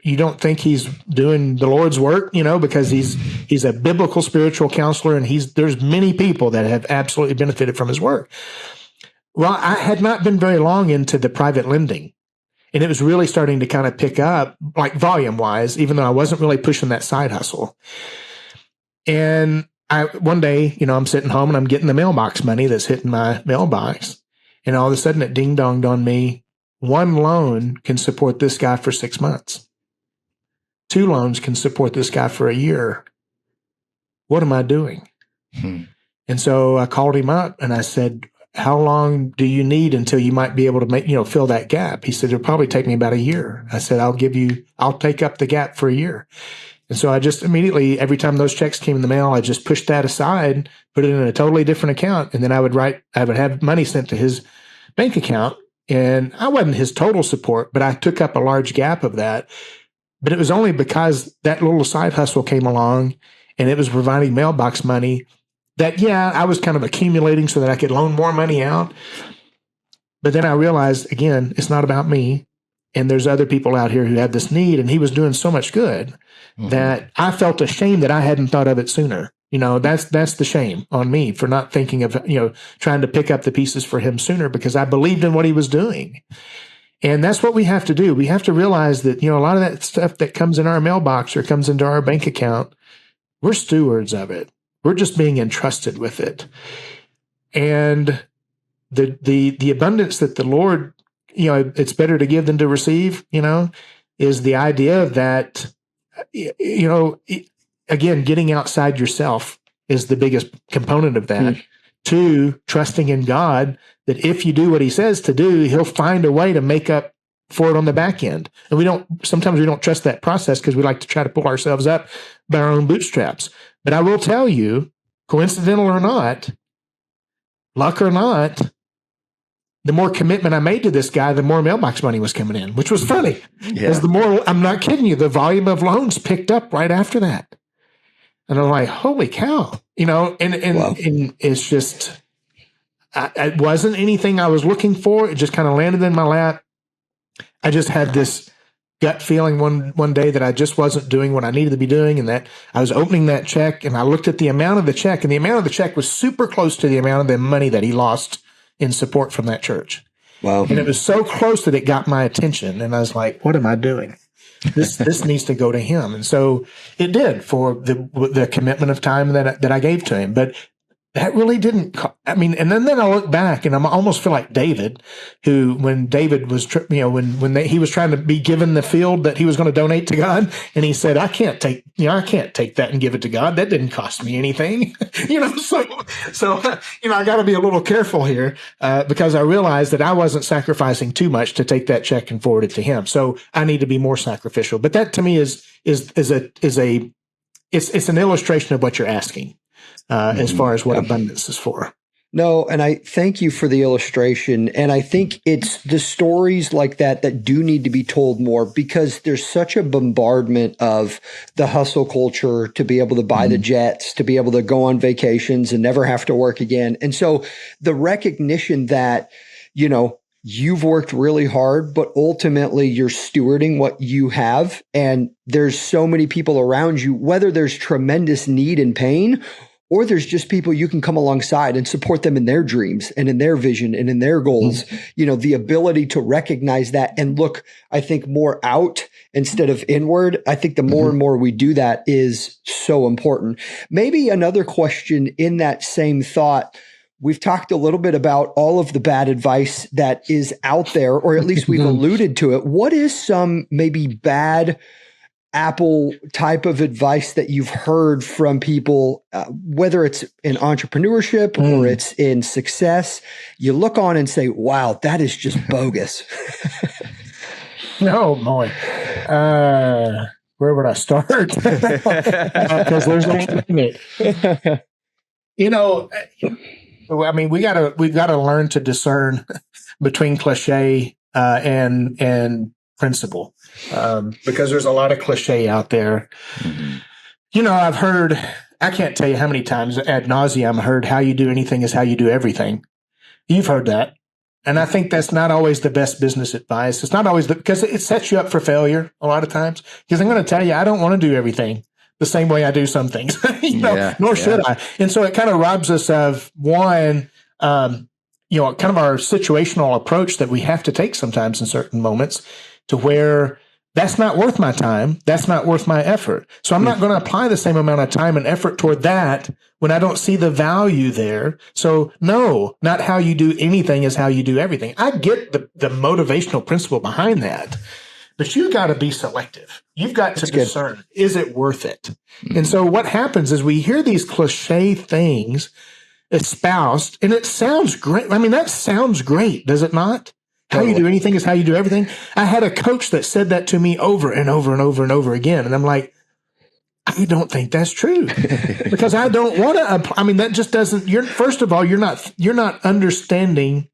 you don't think he's doing the Lord's work, because he's a biblical spiritual counselor, and there's many people that have absolutely benefited from his work. Well, I had not been very long into the private lending, and it was really starting to kind of pick up, like volume wise, even though I wasn't really pushing that side hustle. And one day, I'm sitting home and I'm getting the mailbox money that's hitting my mailbox, and all of a sudden it ding donged on me. One loan can support this guy for 6 months. 2 loans can support this guy for a year. What am I doing? And so I called him up and I said, how long do you need until you might be able to fill that gap? He said, it'll probably take me about a year. I said, I'll take up the gap for a year. And so I just immediately, every time those checks came in the mail, I just pushed that aside, put it in a totally different account. And then I would have money sent to his bank account. And I wasn't his total support, but I took up a large gap of that. But it was only because that little side hustle came along and it was providing mailbox money that, I was kind of accumulating so that I could loan more money out. But then I realized, again, it's not about me. And there's other people out here who have this need. And he was doing so much good that I felt ashamed that I hadn't thought of it sooner. That's the shame on me for not thinking of, trying to pick up the pieces for him sooner, because I believed in what he was doing. And that's what we have to do. We have to realize that, a lot of that stuff that comes in our mailbox or comes into our bank account, we're stewards of it. We're just being entrusted with it. And the abundance that the Lord, it's better to give than to receive, is the idea that, again, getting outside yourself is the biggest component of that. 2, trusting in God that if you do what he says to do, he'll find a way to make up for it on the back end. And sometimes we don't trust that process because we like to try to pull ourselves up by our own bootstraps. But I will tell you, coincidental or not, luck or not, the more commitment I made to this guy, the more mailbox money was coming in, which was funny. Because I'm not kidding you, the volume of loans picked up right after that. And I'm like, holy cow, wow. And it's just, it wasn't anything I was looking for. It just kind of landed in my lap. I just had this gut feeling one day that I just wasn't doing what I needed to be doing, and that I was opening that check, and I looked at the amount of the check, and the amount of the check was super close to the amount of the money that he lost in support from that church.
Wow.
And it was so close that it got my attention, and I was like, what am I doing? This needs to go to him. And so it did, for the commitment of time that I gave to him. But that really didn't, and then I look back and I almost feel like David, who, when David was, he was trying to be given the field that he was going to donate to God, and he said, I can't take that and give it to God. That didn't cost me anything. So I got to be a little careful here, because I realized that I wasn't sacrificing too much to take that check and forward it to him. So I need to be more sacrificial. But that to me is an illustration of what you're asking. As far as what abundance is for.
No, and I thank you for the illustration. And I think it's the stories like that do need to be told more, because there's such a bombardment of the hustle culture to be able to buy the jets, to be able to go on vacations and never have to work again. And so the recognition that, you've worked really hard, but ultimately you're stewarding what you have. And there's so many people around you, whether there's tremendous need and pain, or there's just people you can come alongside and support them in their dreams and in their vision and in their goals. The ability to recognize that and look, I think, more out instead of inward. I think the more and more we do that is so important. Maybe another question in that same thought. We've talked a little bit about all of the bad advice that is out there, or at least we've alluded to it. What is some maybe bad Apple type of advice that you've heard from people, whether it's in entrepreneurship or it's in success? You look on and say, wow, that is just bogus.
Oh, boy. Where would I start? Because there's no limit. We've got to learn to discern between cliche and principle, because there's a lot of cliche out there. I've heard, I can't tell you how many times ad nauseum heard, how you do anything is how you do everything. You've heard that. And I think that's not always the best business advice. It's not always because it sets you up for failure a lot of times. Because I'm going to tell you, I don't want to do everything the same way I do some things, nor should I. And so it kind of robs us of one, kind of our situational approach that we have to take sometimes in certain moments, to where that's not worth my time. That's not worth my effort. So I'm not going to apply the same amount of time and effort toward that when I don't see the value there. So no, not how you do anything is how you do everything. I get the motivational principle behind that, but you've got to be selective. You've got to discern, is it worth it? And so what happens is we hear these cliche things espoused, and it sounds great. That sounds great, does it not? How you do anything is how you do everything. I had a coach that said that to me over and over and over and over again. And I'm like, I don't think that's true, because I don't want to. That just doesn't, first of all, you're not understanding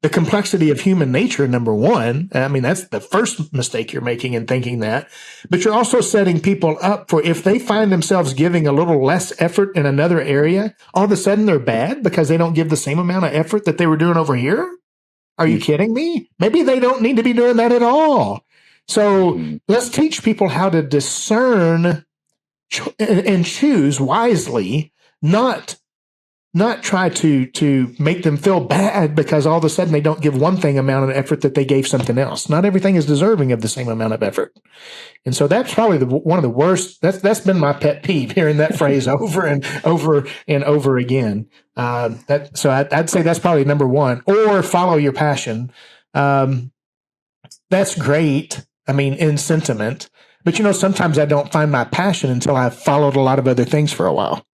the complexity of human nature, number one. That's the first mistake you're making in thinking that. But you're also setting people up for, if they find themselves giving a little less effort in another area, all of a sudden they're bad because they don't give the same amount of effort that they were doing over here. Are you kidding me? Maybe they don't need to be doing that at all. So let's teach people how to discern and choose wisely, not try to make them feel bad because all of a sudden they don't give one thing amount of effort that they gave something else. Not everything is deserving of the same amount of effort. And so that's probably one of the worst. That's been my pet peeve, hearing that phrase over and over and over again. So I'd say that's probably number one. Or follow your passion. That's great. In sentiment, but sometimes I don't find my passion until I've followed a lot of other things for a while.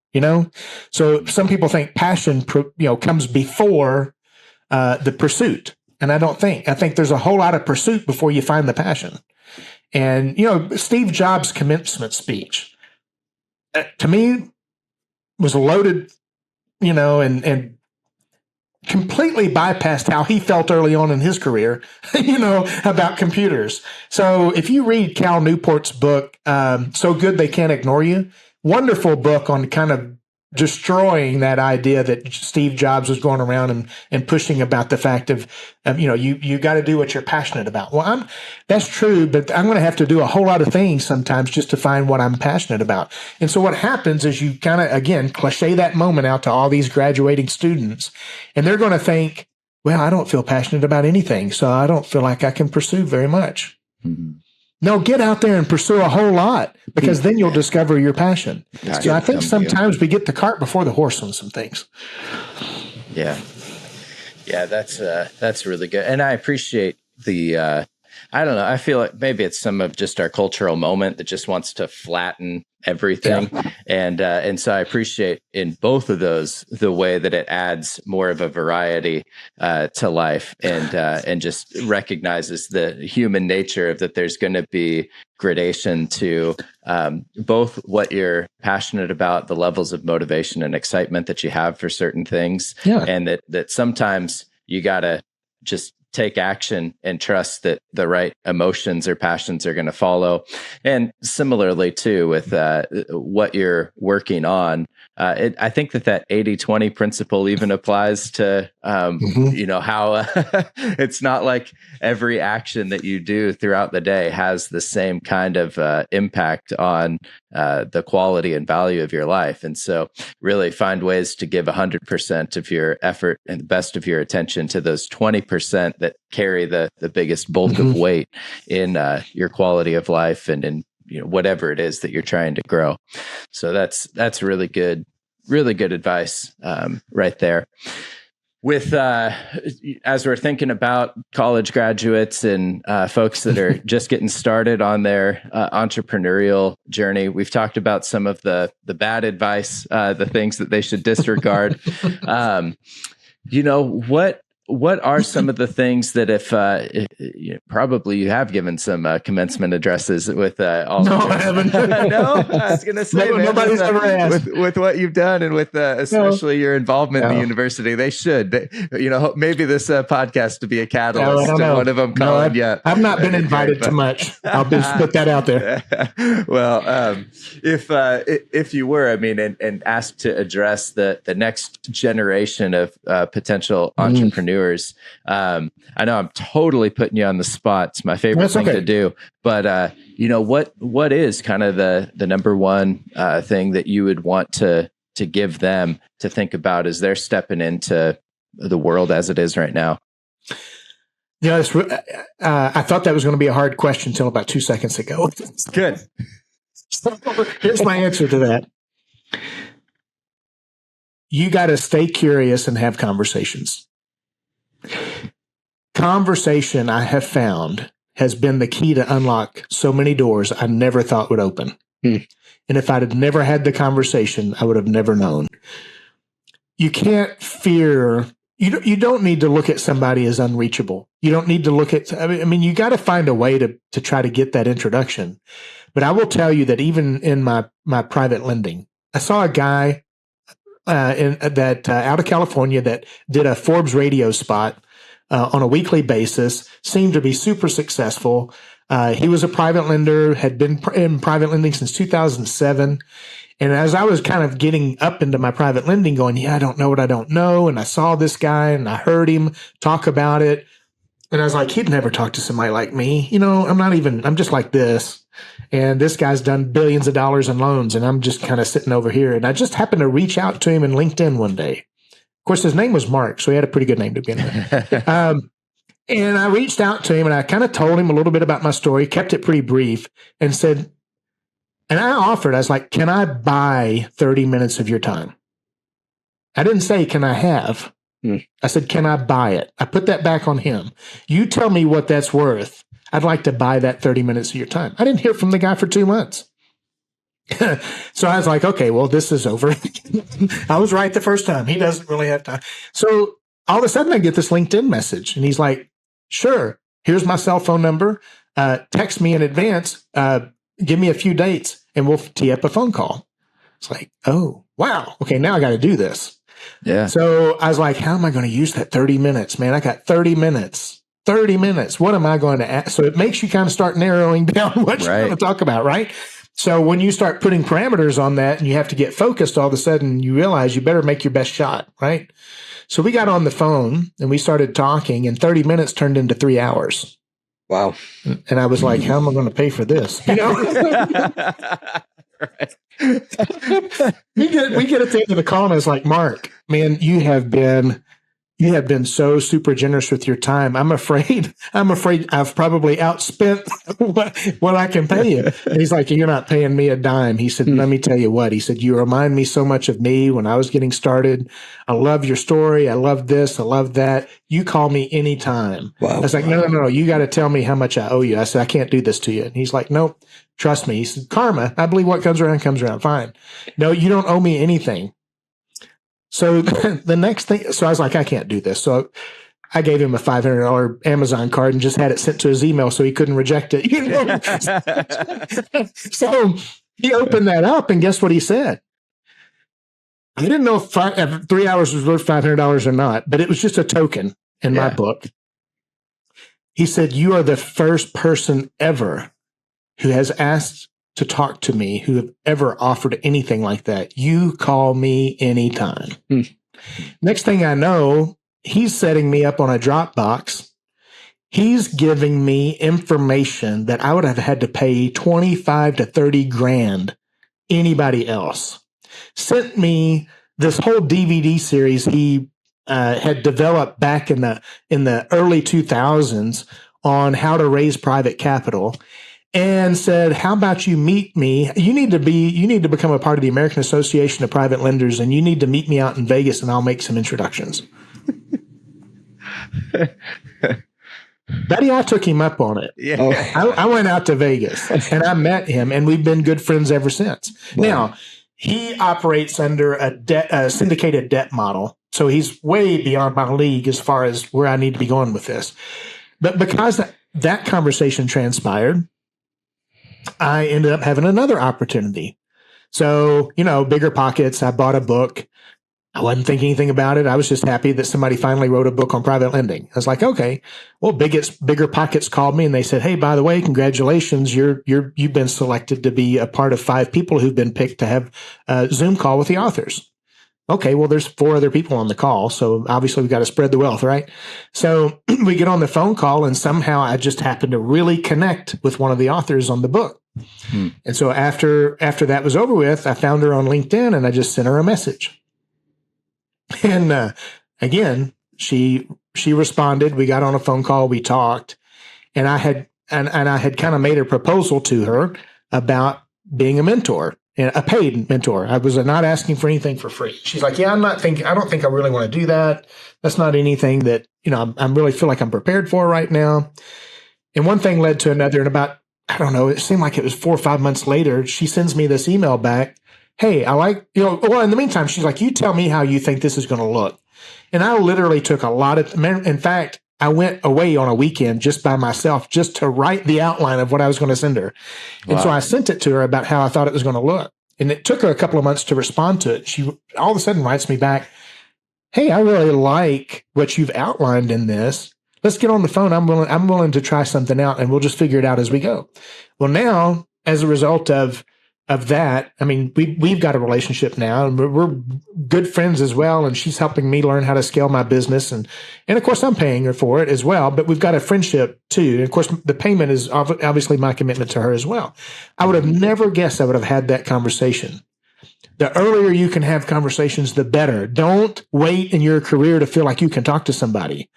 So some people think passion, comes before the pursuit. And I don't think. I think there's a whole lot of pursuit before you find the passion. And, Steve Jobs' commencement speech, to me, was loaded, and completely bypassed how he felt early on in his career, about computers. So if you read Cal Newport's book, So Good They Can't Ignore You, wonderful book on kind of destroying that idea that Steve Jobs was going around and pushing about the fact of you got to do what you're passionate about. Well, that's true, but I'm going to have to do a whole lot of things sometimes just to find what I'm passionate about. And so what happens is you kind of, again, cliche that moment out to all these graduating students, and they're going to think, well, I don't feel passionate about anything, so I don't feel like I can pursue very much. Mm-hmm. No, get out there and pursue a whole lot, because then you'll discover your passion. So I think sometimes we get the cart before the horse on some things.
Yeah. Yeah, that's really good. And I appreciate the, I don't know, I feel like maybe it's some of just our cultural moment that just wants to flatten everything. Yeah. And so I appreciate in both of those, the way that it adds more of a variety to life, and just recognizes the human nature of that there's going to be gradation to both what you're passionate about, the levels of motivation and excitement that you have for certain things. Yeah. And that sometimes you got to just take action and trust that the right emotions or passions are going to follow. And similarly too, with what you're working on, I think that 80-20 principle even applies to, how it's not like every action that you do throughout the day has the same kind of impact on the quality and value of your life. And so really find ways to give 100% of your effort and the best of your attention to those 20% that carry the biggest bulk of weight in your quality of life and in whatever it is that you're trying to grow. So that's really good advice right there. With as we're thinking about college graduates and folks that are just getting started on their entrepreneurial journey, we've talked about some of the bad advice, the things that they should disregard. What are some of the things that if probably you have given some commencement addresses with all? No, I haven't. No, I was going to say nobody's ever asked with what you've done and with especially your involvement in the university. They should, maybe this podcast to be a catalyst to one of them calling.
I've not been invited to much. I'll just put that out there.
Well, if you were, and asked to address the next generation of potential entrepreneurs. I know I'm totally putting you on the spot. It's my favorite thing to do. But what is kind of the number one thing that you would want to give them to think about as they're stepping into the world as it is right now?
I thought that was going to be a hard question until about 2 seconds ago.
Good.
So here's my answer to that. You got to stay curious and have conversations. Conversation, I have found, has been the key to unlock so many doors I never thought would open. And if I'd have never had the conversation, I would have never known. You can't fear. You don't need to look at somebody as unreachable. You don't need to look at. You got to find a way to try to get that introduction. But I will tell you that even in my private lending, I saw a guy out of California that did a Forbes radio spot on a weekly basis, seemed to be super successful. He was a private lender, had been in private lending since 2007. And as I was kind of getting up into my private lending going, I don't know what I don't know. And I saw this guy and I heard him talk about it. And I was like, he'd never talk to somebody like me. I'm just like this. And this guy's done billions of dollars in loans, and I'm just kind of sitting over here. And I just happened to reach out to him in LinkedIn one day. Of course, his name was Mark, so he had a pretty good name to begin with. And I reached out to him, and I kind of told him a little bit about my story, kept it pretty brief, and said, and I was like, can I buy 30 minutes of your time? I didn't say, can I have? I said, can I buy it? I put that back on him. You tell me what that's worth. I'd like to buy that 30 minutes of your time. I didn't hear from the guy for 2 months. So I was like, okay, well, this is over. I was right the first time. He doesn't really have time. So all of a sudden I get this LinkedIn message, and he's like, sure, here's my cell phone number. Text me in advance. Give me a few dates and we'll tee up a phone call. It's like, oh, wow. Okay, now I got to do this.
Yeah.
So I was like, how am I going to use that 30 minutes, man? I got 30 minutes. 30 minutes. What am I going to ask? So it makes you kind of start narrowing down what you're going to talk about, right? So when you start putting parameters on that and you have to get focused, all of a sudden you realize you better make your best shot, right? So we got on the phone and we started talking, and 30 minutes turned into 3 hours.
Wow.
And I was like, how am I going to pay for this? You know?
Right.
we get at the end of the call and it's like, Mark, man, you have been so super generous with your time. I'm afraid I've probably outspent what I can pay you. And he's like, you're not paying me a dime. He said, let me tell you what. He said, you remind me so much of me when I was getting started. I love your story. I love this. I love that. You call me anytime.
Wow.
I was like, no. You got to tell me how much I owe you. I said, I can't do this to you. And he's like, nope, trust me. He said, karma. I believe what comes around comes around. Fine. No, you don't owe me anything. So the next thing, so I was like, I can't do this. So I gave him a $500 Amazon card and just had it sent to his email so he couldn't reject it. You know? So he opened that up, and guess what he said? I didn't know if 3 hours was worth $500 or not, but it was just a token in my book. He said, you are the first person ever who has asked to talk to me, who have ever offered anything like that. You call me anytime. Next thing I know, he's setting me up on a Dropbox. He's giving me information that I would have had to pay 25 to 30 grand anybody else. Sent me this whole DVD series he had developed back in the early 2000s on how to raise private capital. And said, how about you meet me? You need to become a part of the American Association of Private Lenders, and you need to meet me out in Vegas, and I'll make some introductions. Buddy, I took him up on it.
Yeah.
I went out to Vegas and I met him, and we've been good friends ever since. Wow. Now, he operates under a syndicated debt model. So he's way beyond my league as far as where I need to be going with this. But because that conversation transpired, I ended up having another opportunity. So, bigger pockets. I bought a book. I wasn't thinking anything about it. I was just happy that somebody finally wrote a book on private lending. I was like, okay, well, bigger pockets called me and they said, hey, by the way, congratulations. You've been selected to be a part of 5 people who've been picked to have a Zoom call with the authors. Okay, well, there's 4 other people on the call, so obviously we've got to spread the wealth, right? So we get on the phone call, and somehow I just happened to really connect with one of the authors on the book. And so after that was over with, I found her on LinkedIn, and I just sent her a message. And again, she responded. We got on a phone call, we talked, and I had kind of made a proposal to her about being a mentor. A paid mentor. I was not asking for anything for free. She's like, yeah, I don't think I really want to do that. That's not anything that, I really feel like I'm prepared for right now. And one thing led to another. And about, I don't know, it seemed like it was 4 or 5 months later, she sends me this email back. Hey, I like, well, in the meantime, she's like, you tell me how you think this is going to look. And I literally took a lot of, in fact, I went away on a weekend just by myself just to write the outline of what I was going to send her. Wow. And so I sent it to her about how I thought it was going to look. And it took her a couple of months to respond to it. She all of a sudden writes me back, hey, I really like what you've outlined in this. Let's get on the phone. I'm willing to try something out, and we'll just figure it out as we go. Well, now, as a result of that, I mean, we've got a relationship now, and we're good friends as well. And she's helping me learn how to scale my business. And of course, I'm paying her for it as well, but we've got a friendship too. And of course, the payment is obviously my commitment to her as well. I would have never guessed I would have had that conversation. The earlier you can have conversations, the better. Don't wait in your career to feel like you can talk to somebody.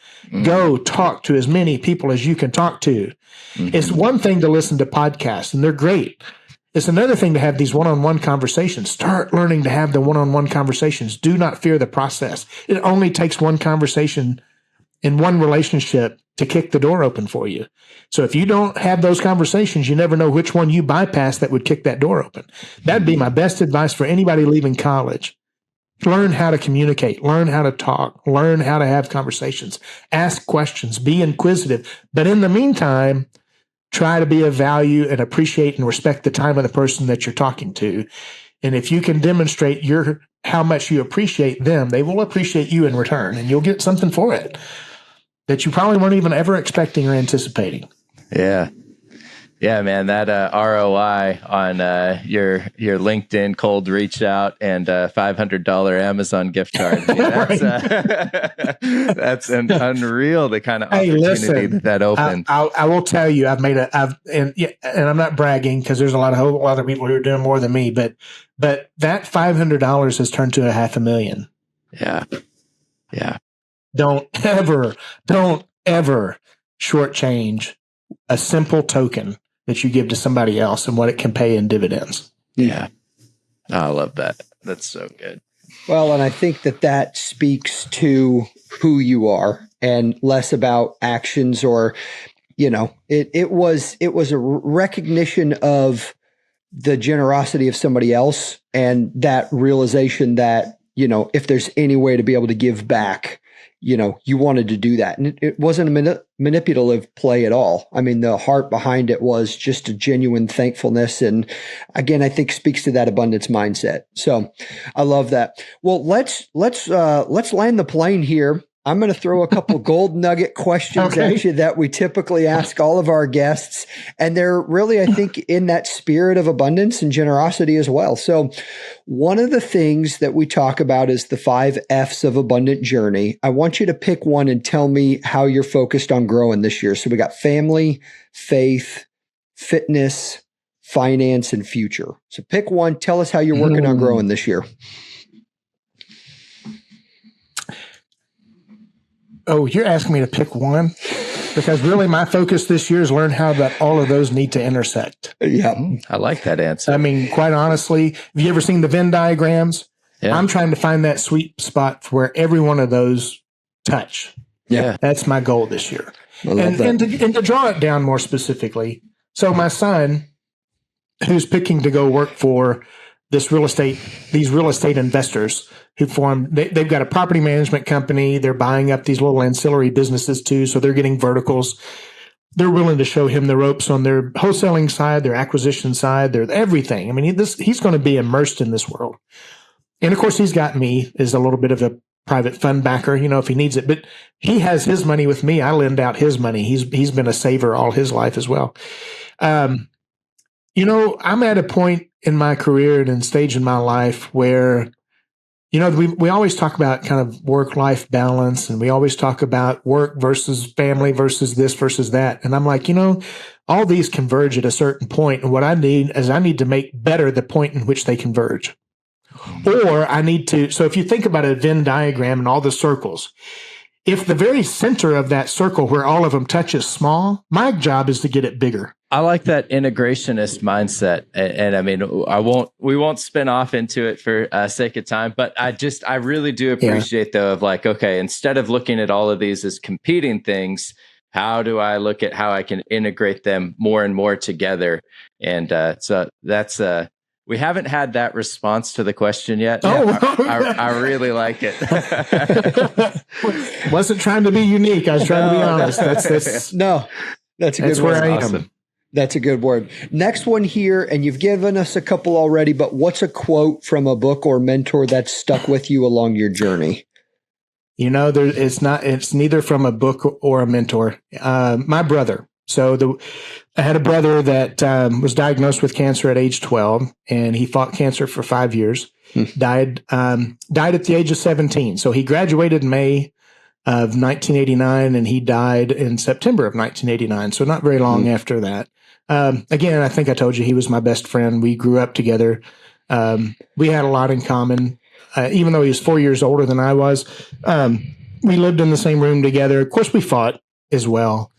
Go talk to as many people as you can talk to. It's one thing to listen to podcasts, and they're great. It's another thing to have these one-on-one conversations. Start learning to have the one-on-one conversations. Do not fear the process. It only takes one conversation in one relationship to kick the door open for you. So if you don't have those conversations, you never know which one you bypass that would kick that door open. That'd be my best advice for anybody leaving college. Learn how to communicate, learn how to talk, learn how to have conversations, ask questions, be inquisitive. But in the meantime, try to be of value and appreciate and respect the time of the person that you're talking to. And if you can demonstrate how much you appreciate them, they will appreciate you in return, and you'll get something for it that you probably weren't even ever expecting or anticipating.
Yeah. Yeah, man, that ROI on your LinkedIn cold reach out and $500 Amazon gift card. I mean, that's an unreal, the kind of opportunity that opened.
I will tell you, and I'm not bragging because there's a lot of other people who are doing more than me, but that $500 has turned to $500,000.
Yeah. Yeah.
Don't ever shortchange a simple token that you give to somebody else and what it can pay in dividends.
Yeah. Oh, I love that. That's so good.
Well, and I think that speaks to who you are and less about actions or, it was a recognition of the generosity of somebody else and that realization that, if there's any way to be able to give back, you wanted to do that. And it wasn't a manipulative play at all. I mean, the heart behind it was just a genuine thankfulness. And again, I think speaks to that abundance mindset. So I love that. Well, let's land the plane here. I'm going to throw a couple gold nugget questions at you that we typically ask all of our guests. And they're really, I think, in that spirit of abundance and generosity as well. So one of the things that we talk about is the 5 F's of abundant journey. I want you to pick one and tell me how you're focused on growing this year. So we got family, faith, fitness, finance, and future. So pick one. Tell us how you're working on growing this year.
Oh, you're asking me to pick one? Because really my focus this year is learn how that all of those need to intersect.
Yeah.
I like that answer.
I mean, quite honestly, have you ever seen the Venn diagrams?
Yeah.
I'm trying to find that sweet spot for where every one of those touch.
Yeah.
That's my goal this year. And to draw it down more specifically. So my son, who's picking to go work for these real estate investors who they've got a property management company. They're buying up these little ancillary businesses too. So they're getting verticals. They're willing to show him the ropes on their wholesaling side, their acquisition side, their everything. I mean, he's going to be immersed in this world. And of course, he's got me as a little bit of a private fund backer, if he needs it, but he has his money with me. I lend out his money. He's been a saver all his life as well. I'm at a point in my career and stage in my life where, we always talk about kind of work-life balance, and we always talk about work versus family versus this versus that. And I'm like, all these converge at a certain point. And what I need is to make better the point in which they converge. Or so if you think about a Venn diagram and all the circles, if the very center of that circle where all of them touch is small, my job is to get it bigger.
I like that integrationist mindset. And I mean, we won't spin off into it for sake of time, but I really do appreciate though of like, okay, instead of looking at all of these as competing things, how do I look at how I can integrate them more and more together? And so that's we haven't had that response to the question yet. I really like it.
Wasn't trying to be unique. I was trying to be honest. That's
a good word.
Where I am.
Awesome.
That's a good word. Next one here, and you've given us a couple already, but what's a quote from a book or mentor that's stuck with you along your journey? It's neither from a book or a mentor. My brother. So I had a brother that was diagnosed with cancer at age 12, and he fought cancer for 5 years. Died at the age of 17. So he graduated in May of 1989, and he died in September of 1989. So not very long after that. Again, I think I told you he was my best friend. We grew up together. We had a lot in common. Even though he was 4 years older than I was, we lived in the same room together. Of course, we fought as well.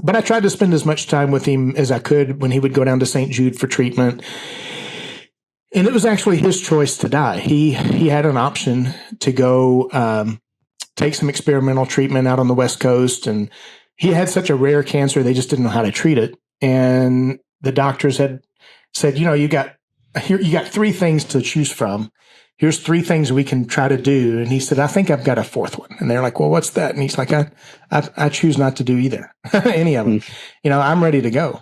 But I tried to spend as much time with him as I could when he would go down to St. Jude for treatment. And it was actually his choice to die. He had an option to go take some experimental treatment out on the West Coast. And he had such a rare cancer, they just didn't know how to treat it. And the doctors had said, you got 3 things to choose from. Here's 3 things we can try to do. And he said, I think I've got a 4th one. And they're like, well, what's that? And he's like, I choose not to do either. Any of them. I'm ready to go.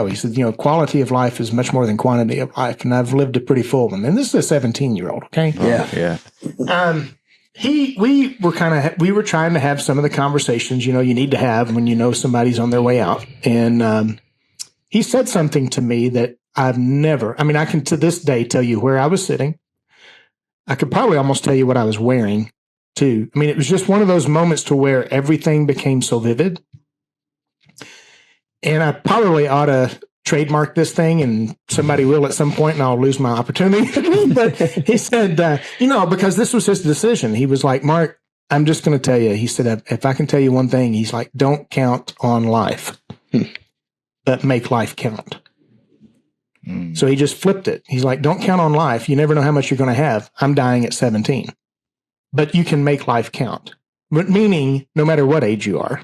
He said, quality of life is much more than quantity of life. And I've lived a pretty full one. And this is a 17-year-old. Okay.
Yeah.
we were trying to have some of the conversations, you need to have when somebody's on their way out. And he said something to me that I can to this day tell you where I was sitting. I could probably almost tell you what I was wearing too. I mean, it was just one of those moments to where everything became so vivid. And I probably ought to trademark this thing, and somebody will at some point, and I'll lose my opportunity. But he said, because this was his decision, he was like, Mark, I'm just going to tell you. He said, if I can tell you one thing, he's like, don't count on life, but make life count. So he just flipped it. He's like, don't count on life. You never know how much you're going to have. I'm dying at 17, but you can make life count. But meaning, no matter what age you are,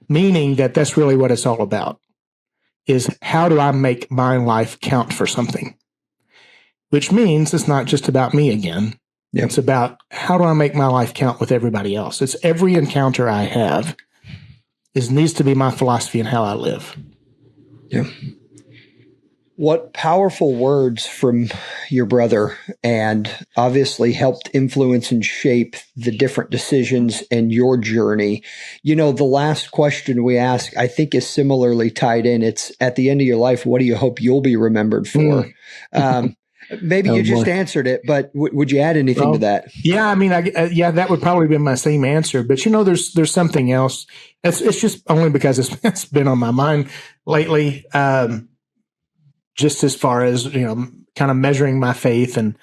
meaning that's really what it's all about. Is how do I make my life count for something? Which means it's not just about me again. Yep. It's about how do I make my life count with everybody else? It's every encounter I have needs to be my philosophy and how I live.
Yeah. What powerful words from your brother, and obviously helped influence and shape the different decisions and your journey. The last question we ask, I think, is similarly tied in. It's at the end of your life, what do you hope you'll be remembered for? Maybe you just answered it, but would you add anything to that?
Yeah, I mean, that would probably be my same answer. But there's something else. It's just only because it's been on my mind lately. Just as far as, kind of measuring my faith and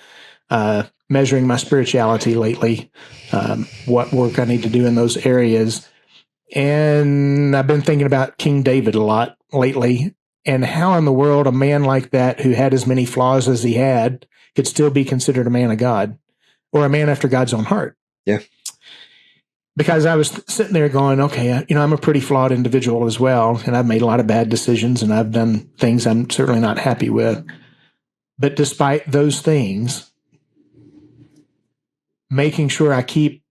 measuring my spirituality lately, what work I need to do in those areas. And I've been thinking about King David a lot lately, and how in the world a man like that, who had as many flaws as he had, could still be considered a man of God, or a man after God's own heart.
Yeah.
Because I was sitting there going, okay, I'm a pretty flawed individual as well, and I've made a lot of bad decisions, and I've done things I'm certainly not happy with. But despite those things, making sure I keep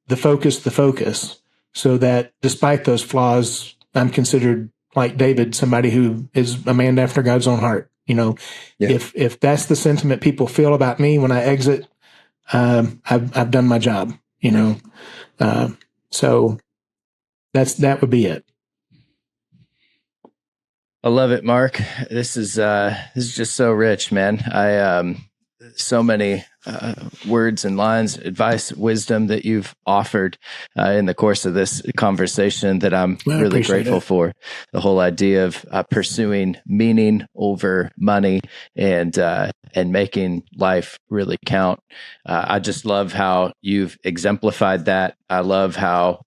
the focus, so that despite those flaws, I'm considered, like David, somebody who is a man after God's own heart. If that's the sentiment people feel about me when I exit, I've done my job. So that would be it.
I love it, Mark. This is just so rich, man. So many words and lines, advice, wisdom that you've offered in the course of this conversation that I'm really grateful for. The whole idea of pursuing meaning over money and making life really count. I just love how you've exemplified that. I love how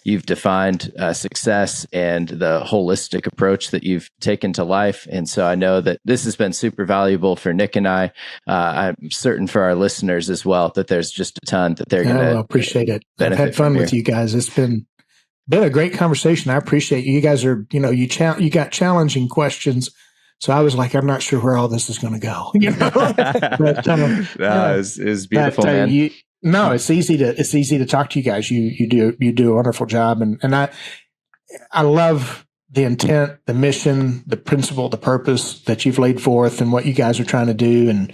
you've defined success and the holistic approach that you've taken to life. And so I know that this has been super valuable for Nick and I. I'm certain for our listeners as well that there's just a ton that they're going to
appreciate it. I've had fun with you guys. It's been a great conversation. I appreciate you. You guys are, you got challenging questions. So I was like, I'm not sure where all this is going to go. But,
it's beautiful, man.
It's easy to talk to you guys. You do a wonderful job, and I love the intent, the mission, the principle, the purpose that you've laid forth, and what you guys are trying to do, and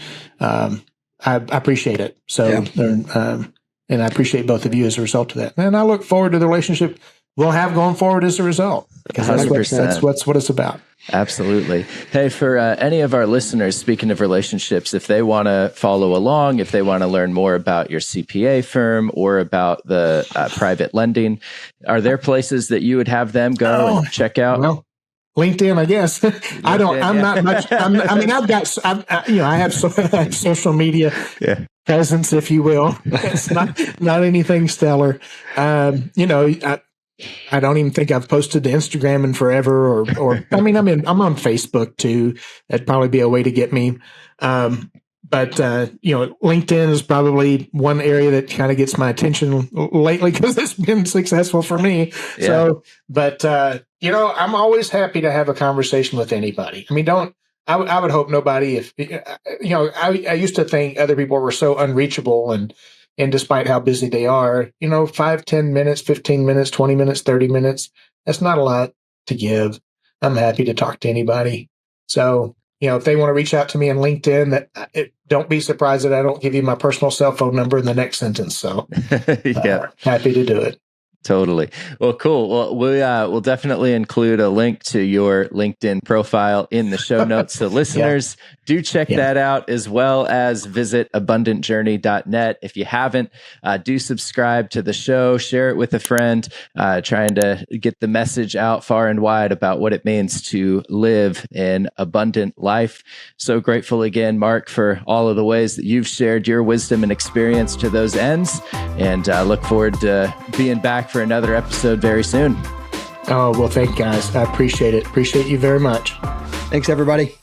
I appreciate it. So, and I appreciate both of you as a result of that. And I look forward to the relationship we'll have going forward as a result, because that's what it's about.
Absolutely. Hey, for any of our listeners, speaking of relationships, if they want to follow along, if they want to learn more about your CPA firm or about the private lending, are there places that you would have them go and check out?
Well, LinkedIn, I guess. Not much. I have social media presence, if you will. It's not anything stellar. I don't even think I've posted to Instagram in forever, or I'm on Facebook too. That'd probably be a way to get me. But LinkedIn is probably one area that kind of gets my attention lately because it's been successful for me. Yeah. So, but I'm always happy to have a conversation with anybody. I would hope nobody, I used to think other people were so unreachable, and despite how busy they are, 5, 10 minutes, 15 minutes, 20 minutes, 30 minutes, that's not a lot to give. I'm happy to talk to anybody. So, if they want to reach out to me on LinkedIn, don't be surprised that I don't give you my personal cell phone number in the next sentence. So happy to do it.
Totally. Well, cool. Well, we'll definitely include a link to your LinkedIn profile in the show notes. So listeners, do check that out, as well as visit abundantjourney.net. If you haven't, do subscribe to the show, share it with a friend, trying to get the message out far and wide about what it means to live an abundant life. So grateful again, Mark, for all of the ways that you've shared your wisdom and experience to those ends, and look forward to being back for another episode very soon.
Oh, well, thank you guys. I appreciate it. Appreciate you very much.
Thanks, everybody.